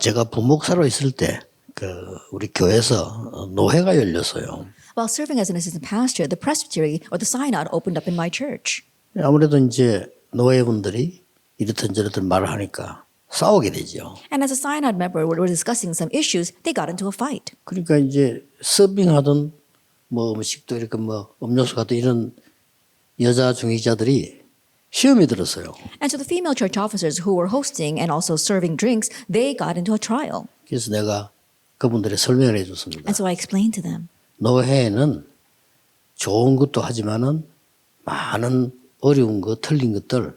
제가 부목사로 있을 때 우리 교회에서 노회가 열렸어요. While serving as an assistant pastor, the presbytery or the synod opened up in my church. 아무래도 이제 노회분들이 이렇든 저렇든 말을 하니까 싸우게 되죠. And as a synod member, we were discussing some issues, they got into a fight. 그러니까 이제 서빙하던 뭐 음식도 이렇게 뭐 음료수 같은 이런 여자 중위자들이 시험이 들었어요. And so the female church officers who were hosting and also serving drinks, they got into a trial. 그래서 내가 그분들의 설명을 해줬습니다. And so I explained to them. 노회는 좋은 것도 하지만은 많은 어려운 것, 틀린 것들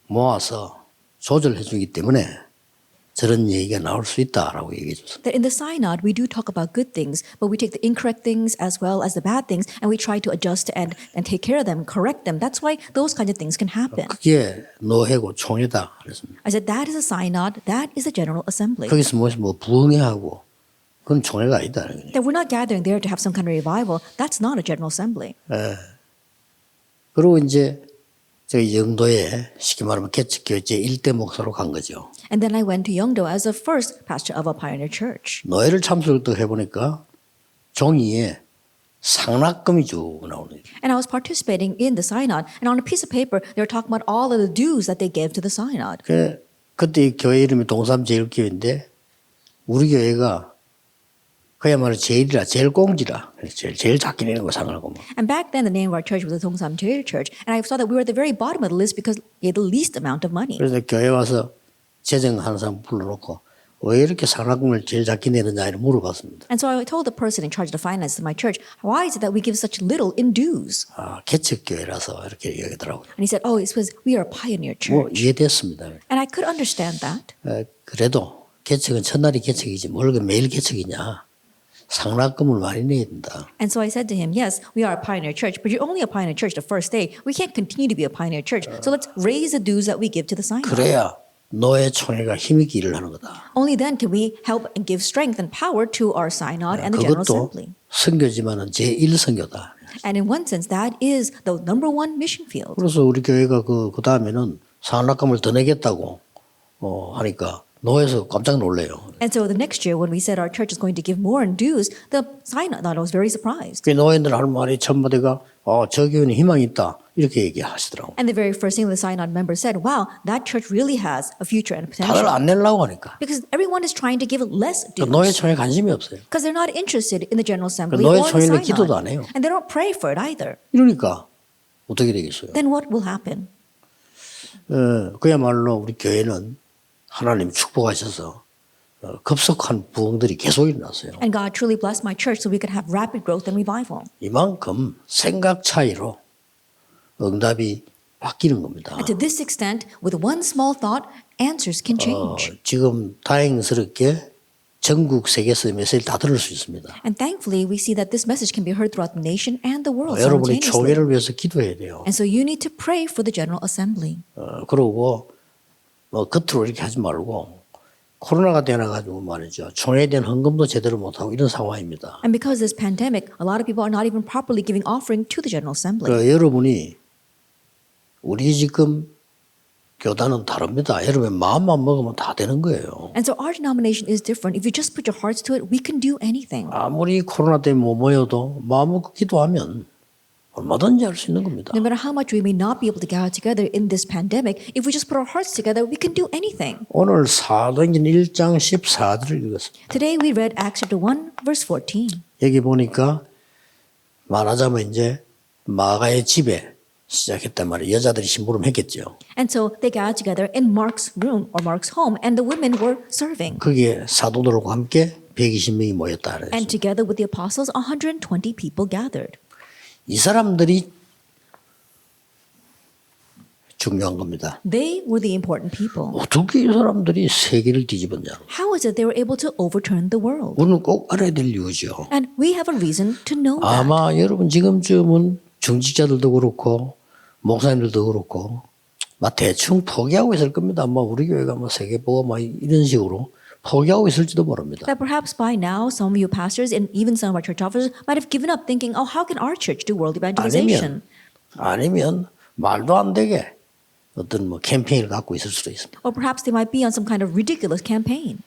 모아서 조절해 주기 때문에 저런 얘기가 나올 수 있다라고 얘기해 줬습니다. That in the synod, we do talk about good things, but we take the incorrect things as well as the bad things, and we try to adjust and take care of them, correct them. That's why those kinds of things can happen. 그게 노회고 총회다 그랬습니다. I said, that is a synod, that is a general assembly. 거기서 뭐 부흥회하고 그건 총회가 아니다. That we're not gathering there to have some kind of revival, that's not a general assembly. 그리고 이제 저희 영도에 쉽게 말하면 개척교회 제1대 목사로 간 거죠. And then I went to Yeongdo as the first pastor of a pioneer church. 노회를 참석을 또 해보니까 종이에 상납금이 쭉 나오는 거예요. And I was participating in the synod, and on a piece of paper, they were talking about all of the dues that they gave to the synod. 그때 이 교회 이름이 동삼제일교회인데 우리 교회가 그야말로 제일이라 제일 공지라 제일 작게 내는 거 상하고 뭐. And back then, the name of our church was the Dongsan Jail Church, and I saw that we were at the very bottom of the list because we had the least amount of money. 그래서 교회 와서 재정하는 사람 불러놓고 왜 이렇게 상납금을 제일 작게 내느냐 이렇게 물어봤습니다. And so I told the person in charge of the finances of my church, why is it that we give such little in dues? 개척교회라서 이렇게 얘기하더라고요. And he said, oh, it's because we are a pioneer 뭐 church. 이해됐습니다. And I could understand that. 그래도 개척은 첫날이 개척이지 뭘 매일 개척이냐. 상납금을 많이 내야 된다. And so I said to him, yes, we are a pioneer church, but you're only a pioneer church the first day. We can't continue to be a pioneer church. So let's raise the dues that we give to the synod. 그래야 노회 총회가 힘있게 일을 하는 거다. Only then can we help and give strength and power to our synod and the General 그것도 Assembly. 선교지만은 제1선교다. And in one sense, that is the number one mission field. 그래서 우리 교회가 그 다음에는 상납금을 더 내겠다고 하니까 노회에서 깜짝 놀래요. And so the next year, when we said our church is going to give more in dues, the synod was very surprised. 그 노회들 하는 말이 전부대가 저 교회는 희망이 있다 이렇게 얘기하시더라고요. And the very first thing the synod member said, wow, that church really has a future and a 다들 potential. 안 내려고 하니까. Because everyone is trying to give less 그 dues. 노회 총회 관심이 없어요. Because they're not interested in the General Assembly 노예 or the 총회는 기도도 안 해요. synod. And they don't pray for it either. 이러니까 어떻게 되겠어요? Then what will happen? 그야말로 우리 교회는 하나님 축복하셔서 급속한 부흥들이 계속 일어났어요. And God truly blessed my church so we could have rapid growth and revival. 이만큼 생각 차이로 응답이 바뀌는 겁니다. And to this extent, with one small thought, answers can change. 지금 다행스럽게 전국 세계에서 메시지를 다 들을 수 있습니다. And thankfully, we see that this message can be heard throughout the nation and the world 여러분이 simultaneously. 총회를 위해서 기도해야 돼요. And so you need to pray for the General Assembly. 그러고 겉으로 이렇게 하지 말고 코로나가 되어가지고 말이죠. 총회에 대한 헌금도 제대로 못하고 이런 상황입니다. And because of this pandemic, a lot of people are not even properly giving offering to the General Assembly. 여러분이 우리 지금 교단은 다릅니다. 여러분 마음만 먹으면 다 되는 거예요. And so our denomination is different. If you just put your hearts to it, we can do anything. 아무리 코로나 때문에 못 모여도 마음 먹고 기도하면 얼마든지 할 수 있는 겁니다. No matter how much we may not be able to gather together in this pandemic, if we just put our hearts together, we can do anything. 오늘 사도행전 1장 14절을 읽었습니다. Today we read Acts chapter 1, verse 14. 여기 보니까 말하자면 이제 마가의 집에 시작했단 말이에요. 여자들이 심부름했겠죠. And so they gathered together in Mark's room or Mark's home, and the women were serving. 거기에 사도들과 함께 120명이 모였다. And together with the apostles, 120 people gathered. 이 사람들이 중요한 겁니다. They were the important people. 어떻게 이 사람들이 세계를 뒤집었냐. How is it they were able to overturn the world? 우리는 꼭 알아야 될 이유죠. And we have a reason to know that. 아마 여러분 지금쯤은 중직자들도 그렇고 목사님들도 그렇고 막 대충 포기하고 있을 겁니다. 뭐 우리 교회가 뭐 세계보고 막 이런 식으로 포기하고 있을지도 모릅니다. That perhaps by now some of you pastors and even some of our church officers might have given up thinking, oh, how can our church do world evangelization? 아니면 말도 안 되게 어떤 뭐 캠페인을 갖고 있을 수도 있습니다. Or perhaps they might be on some kind of ridiculous campaign.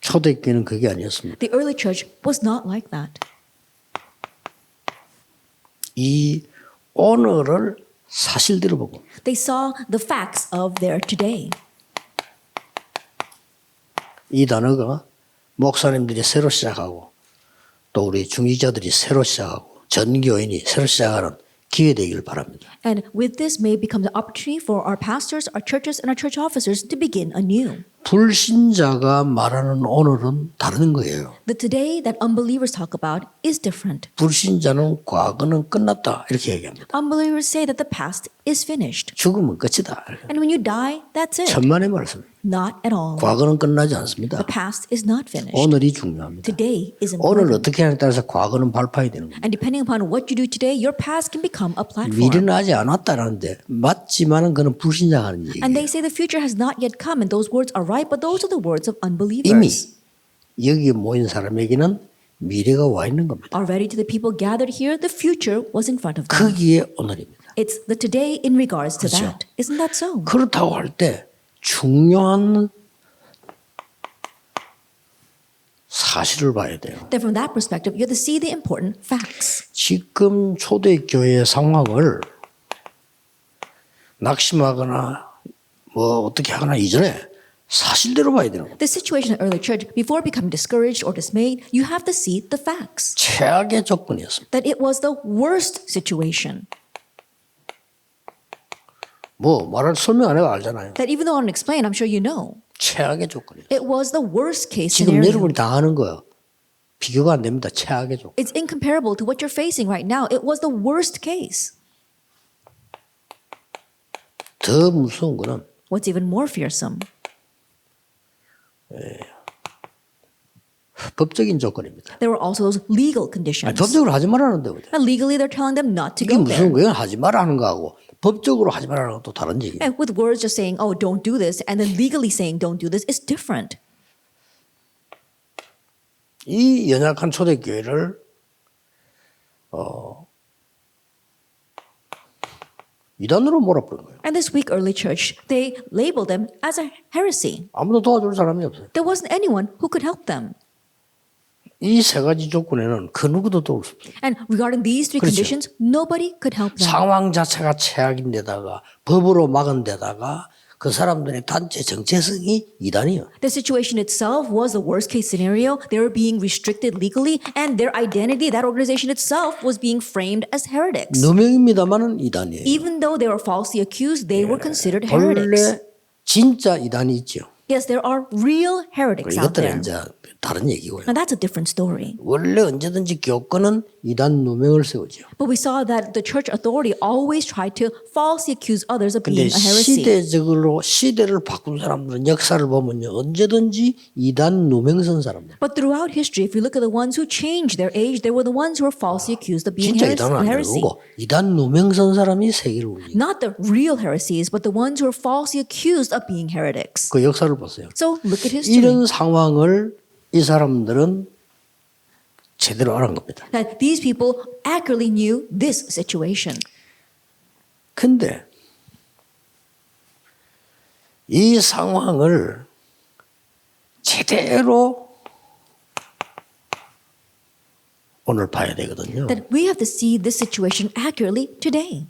초대교회는 그게 아니었습니다. The early church was not like that. 이 오늘을 사실대로 보고 They saw the facts of their today. 이 단어가 목사님들이 새로 시작하고 또 우리 중직자들이 새로 시작하고 전 교인이 새로 시작하는 기회 되기를 바랍니다. And with this may become the opportunity for our pastors, our churches, and our church officers to begin anew. 불신자가 말하는 오늘은 다른 거예요. The today that unbelievers talk about is different. 불신자는 과거는 끝났다 이렇게 얘기합니다. Unbelievers say that the past is finished. 죽으면 끝이다. And when you die, that's it. 천만의 말씀. Not at all. 과거는 끝나지 않습니다. The past is not finished. 오늘이 중요합니다. Today is 오늘 important. 어떻게 하냐에 따라서 과거는 발파이 되는 겁니다. And depending upon what you do today, your past can become a platform. 미래는 아직 안 왔다라는데 맞지만은 그는 불신자가 하는 And 얘기예요. they say the future has not yet come, and those words are right, but those are the words of 이미 unbelievers. 여기에 모인 사람에게는 미래가 와 있는 겁니다. Already to the people gathered here, the future was in front of them. 거기에 오늘입니다. It's the today in regards to 그렇죠. that. Isn't that so? 그렇다고 할 때 중요한 사실을 봐야 돼요. Then from that perspective, you have to see the important facts. 지금 초대교회 상황을 낙심하거나 뭐 어떻게 하거나 이전에 사실대로 봐야 되는 겁니다. The situation in early church, before becoming discouraged or dismayed, you have to see the facts. 최악의 조건이었습니다. That it was the worst situation. 뭐 말을 설명 안 해도 알잖아요. That even though I don't explain, I'm sure you know. 최악의 조건이에요. It was the worst case 지금 scenario. 여러분이 당하는 거요. 비교가 안 됩니다. 최악의 조건. It's incomparable to what you're facing right now. It was the worst case. 더 무서운 거는 What's even more fearsome? 법적인 조건입니다. There were also those legal 아니, conditions. 법적으로 하지 말라는데 And legally, they're telling them not to 이게 go 무슨 there. 거예요? 하지 말라는 거하고 법적으로 하지 말라는 건 또 다른 얘기예요. And with words just saying, oh, don't do this, and then legally saying, don't do this, is different. 이 연약한 초대교회를 이단으로 몰아버린 거예요. And this weak early church, they labeled them as a heresy. 아무도 도와줄 사람이 없어요. There wasn't anyone who could help them. 이 세 가지 조건에는 그 누구도 도울 수 없어요. And regarding these three 그렇죠. conditions, nobody could help them. 상황 자체가 최악인데다가 법으로 막은 데다가 그 사람들의 단체 정체성이 이단이에요. The situation itself was the worst case scenario. They were being restricted legally, and their identity, that organization itself, was being framed as heretics. 누명입니다만은 이단이에요. Even though they were falsely accused, they were considered heretics. 원래 진짜 이단이 있죠. Yes, there are real heretics out there. 이것들은 이제 다른 얘기고요. Now that's a different story. 원래 언제든지 교권은 이단 누명을 세우죠. But we saw that the church authority always tried to falsely accuse others of 근데 being a heresy. 시대적으로 시대를 바꾼 사람들은 역사를 보면요 언제든지 이단 누명 쓴 사람들. But throughout history, if you look at the ones who changed their age, they were the ones who were falsely accused of being 진짜 이단은 heresy. 아니고 이단 누명 쓴 사람이 세계를 움직여. Not the real heresies, but the ones who were falsely accused of being heretics. 그 역사를 보세요. So look at history. 이런 상황을 이 사람들은 제대로 알은 겁니다. That these people accurately knew this situation. 근데 이 상황을 제대로 오늘 봐야 되거든요. That we have to see this situation accurately today.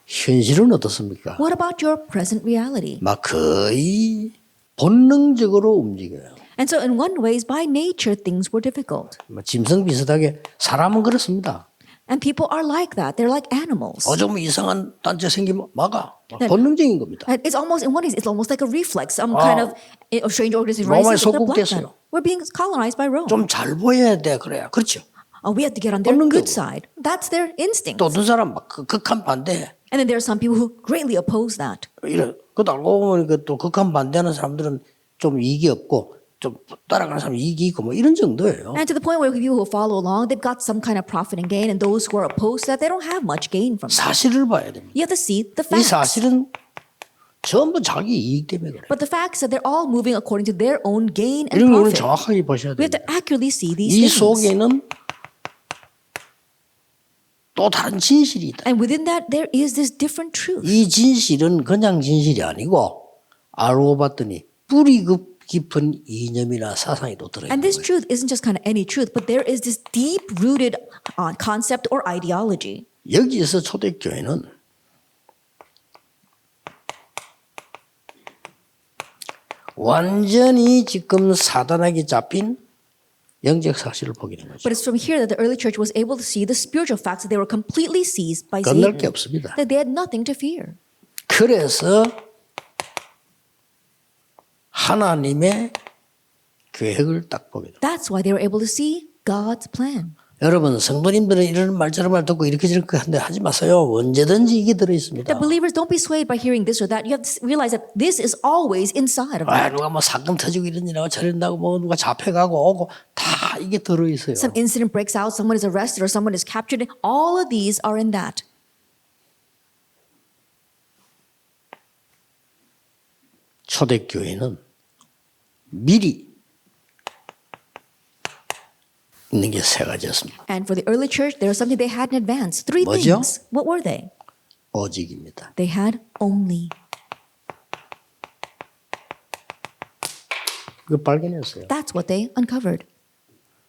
현실은 어떻습니까? What about your present reality? 막 거의 본능적으로 움직여요. And so in one ways, by nature, things were difficult. 뭐 짐승 비슷하게 사람은 그렇습니다. And people are like that. They're like animals. 좀 이상한 단체 생기면 막아. 본능적인 겁니다. And it's almost, in one ways, it's almost like a reflex. Some kind of a strange organism 로마에 rises. They're like that. 속국됐어요. We're being colonized by Rome. 좀 잘 보여야 돼 그래야 그렇죠. We have to get on their 본능적으로. good side. That's their instinct. 또 어떤 사람 막 극한 반대. And then there are some people who greatly oppose that. 이래 그것도 알고 보면 또 극한 반대하는 사람들은 좀 이익이 없고 좀 따라가는 사람 이익이 있고 뭐 이런 정도예요. And to the point where people who follow along, they've got some kind of profit and gain, and those who are opposed to that, they don't have much gain from that. 사실을 봐야 됩니다. You have to see the 이 facts. 사실은 전부 자기 이익 때문에 그래요. But the facts that they're all moving according to their own gain and 이런 거는 profit. 정확하게 보셔야 We have 돼요. to accurately see these 이 things. 속에는 또 또 다른 진실이 있다. And within that, there is this different truth. 이 진실은 그냥 진실이 아니고 알고 봤더니 뿌리 깊은 이념이나 사상이 또 들어있는 And this 거예요. truth isn't just kind of any truth, but there is this deep-rooted concept or ideology. 여기에서 초대교회는 완전히 지금 사단에게 잡힌 영적 사실을 보게 된 거죠. But it's from here that the early church was able to see the spiritual facts that they were completely seized by 건널 게 Satan, 없습니다. that they had nothing to fear. 그래서 하나님의 계획을 딱 보게 됩니다. That's why they were able to see God's plan. 여러분 성도님들은 이런 말 저런 말 듣고 이렇게 저렇게 한데 하지 마세요. 언제든지 이게 들어있습니다. The believers don't be swayed by hearing this or that. You have to realize that this is always inside of 아, that. 누가 뭐 사건 터지고 이런 일하고 저런다고 뭐 누가 잡혀가고 오고 다 이게 들어있어요. Some incident breaks out, someone is arrested or someone is captured. All of these are in that. 초대교회는 미리 있는 게 세 가지였습니다. And for the early church, there was something they had in advance. Three 뭐죠? things. What were they? 오직입니다. They had only. 이거 발견했어요. That's what they uncovered.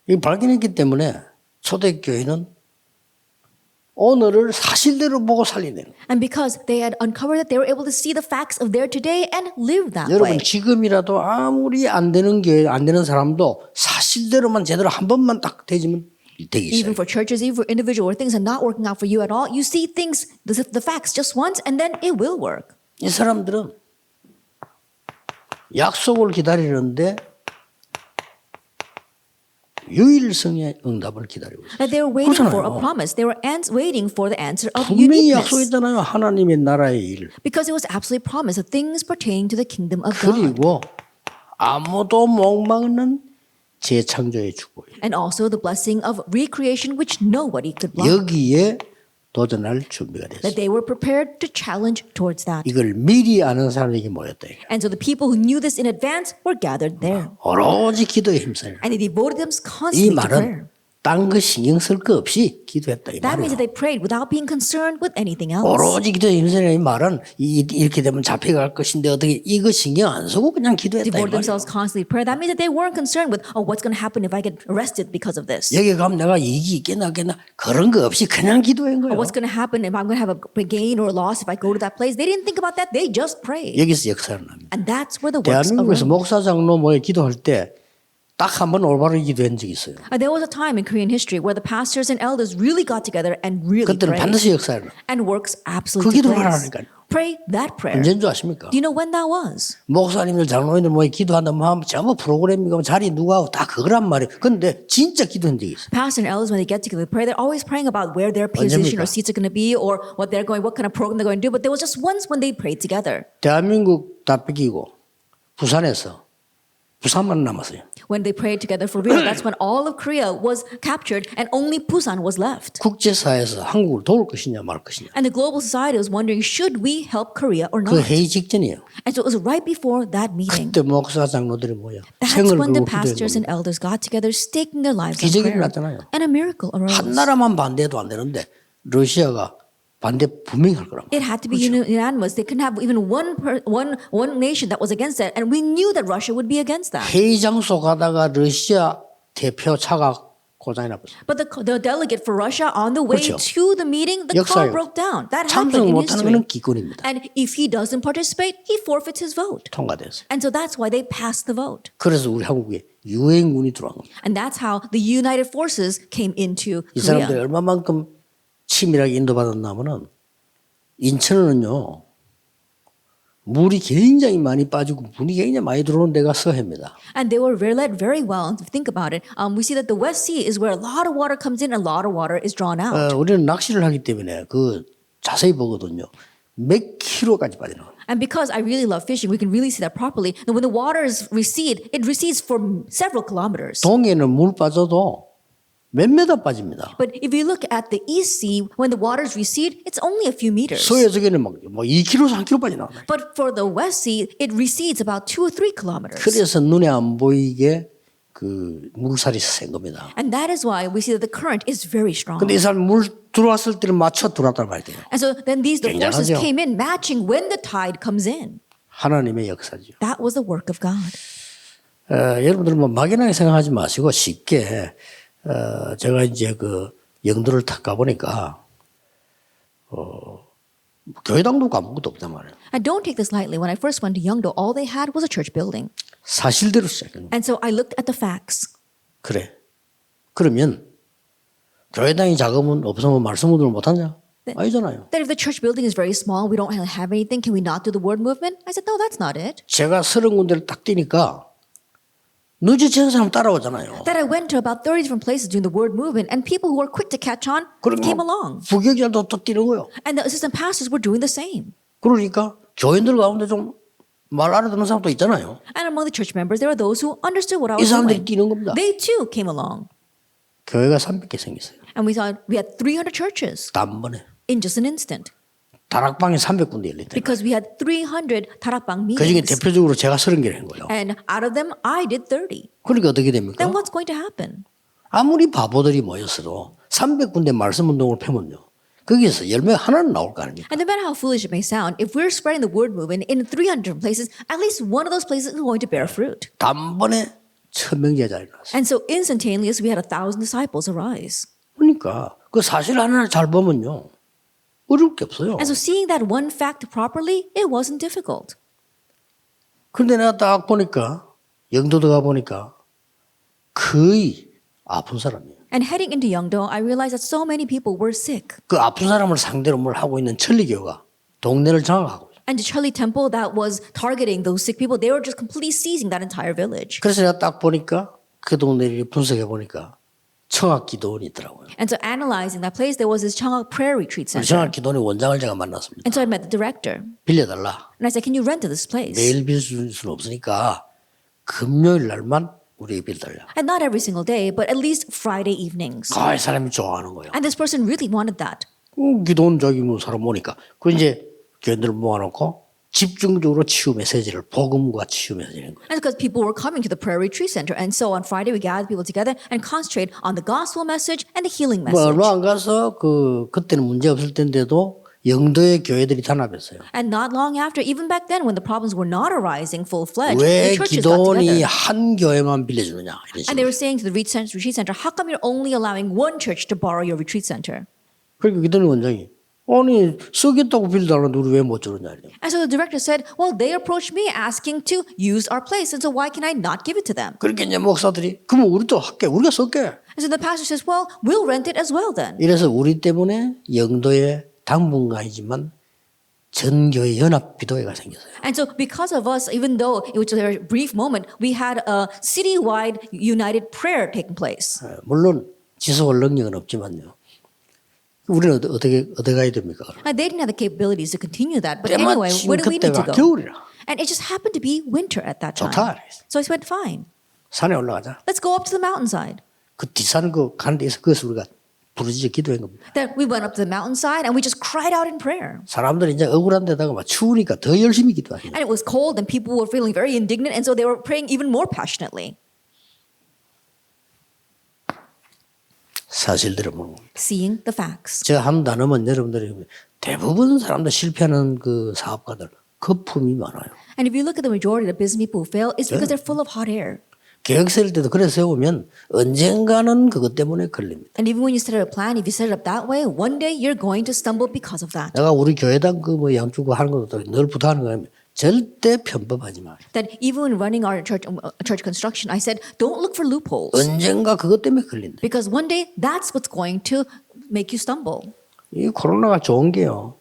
이거 발견했기 때문에 초대교회는 오늘을 사실대로 보고 살리는 거예요. And because they had uncovered it, they were able to see the facts of their today and live that 여러분 way. 지금이라도 아무리 안 되는 교회 안 되는 사람도 사실대로만 제대로 한 번만 딱 되지면 되기 Even 있어요. for churches, even for individuals, where things are not working out for you at all, you see things, the facts just once, and then it will work. 이 사람들은 약속을 기다리는데 유일성의 응답을 기다리고 있어요. That they were waiting for a 그렇잖아요. promise. They were waiting for the answer of 분명히 uniqueness. 약속했잖아요. 하나님의 나라의 일. Because it was absolutely promised of things pertaining to the kingdom of God. 그리고 아무도 목막는 재창조의 축복이에요. And also the blessing of recreation which nobody could block. 여기에 도전할 준비가 됐어요. That they were prepared to challenge towards that. 이걸 미리 아는 사람에게 모였다. 이거예요. And so the people who knew this in advance were gathered there. 오로지 기도에 힘써요. And they devoted themselves 이 constantly to prayer. 말은 딴 거 신경 쓸 거 없이 기도했다 이 That means 말이에요. that they prayed without being concerned with anything else. 오로지 기도에 힘쓰는 이 말은 이렇게 되면 잡혀갈 것인데 어떻게 이거 신경 안 쓰고 그냥 기도했다 이 Devoted 말이에요. themselves constantly to prayer. That means that they weren't concerned with, oh, what's going to happen if I get arrested because of this? 여기 가면 내가 이익이 있겠나 그런 거 없이 그냥 기도한 Or 거예요. what's going to happen if I'm going to have a gain or a loss if I go to that place? They didn't think about that. They just prayed. 여기서 역사를 납니다. And that's where the works 대한민국에서 arose. 목사 장로 모여 기도할 때 딱 한 번 올바르게 기도한 적이 있어요. There was a time in Korean history where the pastors and elders really got together and really 그때는 prayed. 반드시 역사를 납니다. And works 그 absolutely 기도를 took place. 하라니까요. Pray that prayer. 언제인 줄 아십니까? Do you know when that was? 목사님들 장로님들 모여 기도한다면 하면 전부 프로그램이고 자리 누가 하고 다 그거란 말이에요. 근데 진짜 기도한 적이 있어요. Pastors and elders, when they get together to pray, they're always praying about where their position or 언제입니까? seats are going to be or what kind of program they're going to do. But there was just once when they prayed together. 대한민국 다 뺏기고 부산에서 부산만 남았어요. When they prayed together for real, that's when all of Korea was captured and only Busan was left. 국제사회에서 한국을 도울 것이냐 말 것이냐. And the global society was wondering, should we help Korea or 그 not? 회의 직전이에요. And so it was right before that meeting. 그때 목사 장로들이 모여 That's 생을 when the 걸고 pastors 기도한 and elders got together, staking their lives on 기적이 prayer. 일어났잖아요. And a miracle arose. 한 나라만 반대해도 안 되는데 러시아가 반대 분명히 할 거란 It 말이에요. had to be unanimous. They couldn't have even one nation that was against that. And we knew that Russia would be against that. 회의 장소 가다가 러시아 대표 차가 고장이 났어요. But the delegate for Russia on the way 그렇죠. to the meeting, the car 역사예요. broke down. That 참석 happened in 못하는 history. 거는 기권입니다. And if he doesn't participate, he forfeits his vote. 통과됐어요. And so that's why they passed the vote. 그래서 우리 한국에 유엔군이 들어간 겁니다. And that's how the United Forces came into 이 사람들이 Korea. 얼마만큼 치밀하게 인도받았냐면은 인천은요 물이 굉장히 많이 빠지고 물이 굉장히 많이 들어오는 데가 서해입니다. And they were led very well. If you think about it, we see that the West Sea is where a lot of water comes in and a lot of water is drawn out. 우리는 낚시를 하기 때문에 그 자세히 보거든요. 몇 킬로까지 빠져나가요. And because I really love fishing, we can really see that properly. And when the waters recede, it recedes for several kilometers. 동해는 물 빠져도 몇 메다 빠집니다. But if you look at the East Sea, when the waters recede, it's only a few meters. 서해쪽에는 뭐 2km, 3km 빠져나가요. But for the West Sea, it recedes about 2 or 3 kilometers. 그래서 눈에 안 보이게 그 물살이 센 겁니다. And that is why we see that the current is very strong. 근데 이 사람 물 들어왔을 때는 맞춰 들어왔단 말이에요. And so then the forces 굉장하죠. came in matching when the tide comes in. 하나님의 역사죠. That was the work of God. 여러분들 뭐 막연하게 생각하지 마시고 쉽게 제가 이제 그 영도를 탁 가보니까 교회당도 아무것도 없단 말이에요. And don't take this lightly. When I first went to Yeongdo, all they had was a church building. 사실대로 시작해요. And so I looked at the facts. 그래. 그러면 교회당이 작으면 없으면 말씀 운동을 못하냐? 아니잖아요. That if the church building is very small, we don't have anything, can we not do the word movement? I said, no, that's not it. 제가 30군데를 딱 뛰니까 늦어지는 사람 따라오잖아요. That I went to about 30 different places doing the word movement, and people who were quick to catch on came along. 부교육자도 또 뛰는 거예요. And the assistant pastors were doing the same. 그러니까 교인들 가운데 좀 말 알아듣는 사람도 있잖아요. And among the church members, there were those who understood what I 이 was 사람들이 doing. 뛰는 겁니다. They too came along. 교회가 300개 생겼어요. And we saw we had 300 churches 단번에. in just an instant. 다락방이 300군데 열렸다. Because we had 300 tarakbang 그 중에 meetings. 대표적으로 제가 30개를 한 거예요. And out of them, I did 30. 그러니까 어떻게 됩니까? Then what's going to happen? 아무리 바보들이 모였어도 300군데 말씀 운동을 펴면요. 거기에서 열매 하나는 나올 거 아닙니까? And no matter how foolish it may sound, if we're spreading the word movement in 300 different places, at least one of those places is going to bear fruit. 단번에 1000명 제자를 낳았어요. And so instantaneously, we had 1,000 disciples arise. 그러니까 그 사실 하나를 잘 보면요. 어려울 게 없어요. And so seeing that one fact properly, it wasn't difficult. 그런데 내가 딱 보니까 영도도 가보니까 거의 아픈 사람이에요. And heading into Yeongdo, I realized that so many people were sick. 그 아픈 사람을 상대로 뭘 하고 있는 천리교가 동네를 장악하고 있어요. And the Charlie Temple that was targeting those sick people, they were just completely seizing that entire village. 그래서 내가 딱 보니까 그 동네를 분석해 보니까 청학기도원이 있더라고요. And so analyzing that place, there was this Changak Prayer Retreat Center. 청학기도원의 원장을 제가 만났습니다. And so I met the director. 빌려달라. And I said, can you rent this place? 매일 빌 수는 없으니까 금요일 날만 우리에게 빌려달라. And not every single day, but at least Friday evenings. 아, 사람이 좋아하는 거예요. And this person really wanted that. 기도원 저기 뭐 사람 모니까 그 이제 교인들을 모아놓고 집중적으로 치유 메시지를 복음과 치유 메시지는 거예요. And because people were coming to the prayer retreat center. And so on Friday, we gathered people together and concentrate on the gospel message and the healing 뭐 message. 얼마 안 가서 그때는 문제 없을 텐데도 영도의 교회들이 탄압했어요. And not long after, even back then when the problems were not arising full-fledged, 왜 the churches got 기도원이 together. 한 교회만 빌려주느냐 이런 And they 식으로. were saying to the retreat center, how come you're only allowing one church to borrow your retreat center? 그러니까 기도원 원장이 아니 쓰겠다고 빌려달라는데 우리 왜 못 주느냐 이래요. And so the director said, well, they approached me asking to use our place. And so why can I not give it to them? 그러니까 이제 목사들이 그러면 우리도 할게 우리가 쓸게. And so the pastor says, well, we'll rent it as well then. 이래서 우리 때문에 영도에 당분간이지만 전교회 연합기도회가 생겼어요. And so because of us, even though it was a brief moment, we had a citywide united prayer taking place. 물론 지속할 능력은 없지만요. 우리는 어떻게 가야 됩니까? And they didn't have the capabilities to continue that. But anyway, 때마침 where do we need to 그때가 go? 겨울이라 And it just happened to be winter at that time. 좋다. So I said, fine, 산에 올라가자. let's go up to the mountainside. 그 뒷산 그 가는 데서 그것을 우리가 부르짖어 기도한 겁니다. That we went up to the mountainside and we just cried out in prayer. 사람들이 이제 억울한 데다가 막 추우니까 더 열심히 기도하시네. And it was cold and people were feeling very indignant. And so they were praying even more passionately. 사실대로 보는 겁니다. Seeing the facts. 제가 한 단어만 여러분들이 대부분 사람들 실패하는 그 사업가들 거품이 많아요. And if you look at the majority of the business people who fail, it's because they're full of hot air. 계획 세울 때도 그래 세우면 언젠가는 그것 때문에 걸립니다. And even when you set up a plan, if you set it up that way, one day you're going to stumble because of that. 내가 우리 교회당 그 뭐 양주고 하는 것도 늘 부탁하는 거예요. 절대 편법하지 마. That even when running our church construction, I said, don't look for loopholes. 언젠가 그것 때문에 걸린다. Because one day that's what's going to make you stumble. 이 코로나가 좋은 게요.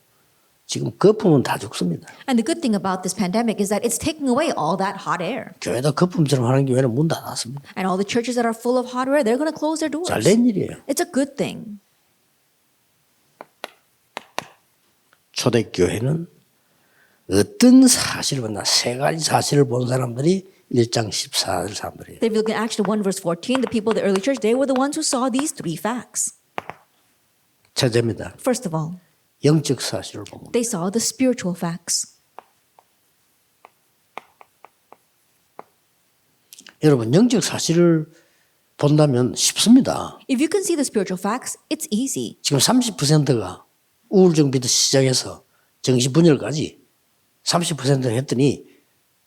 지금 거품은 다 죽습니다. And the good thing about this pandemic is that it's taking away all that hot air. 교회도 거품처럼 하는 교회는 문 닫았습니다. And all the churches that are full of hot air, they're going to close their doors. 잘된 일이에요. It's a good thing. 초대교회는 어떤 사실을 봤나 세 가지 사실을 본 사람들이 1장 14절 사람들이에요. If you look at Acts 1 verse 14, the people of the early church, they were the ones who saw these three facts. 첫째입니다. First of all, 영적 사실을 봅니다. they saw the spiritual facts. 여러분 영적 사실을 본다면 쉽습니다. If you can see the spiritual facts, it's easy. 지금 30%가 우울증부터 시작해서 정신분열까지 30% 했더니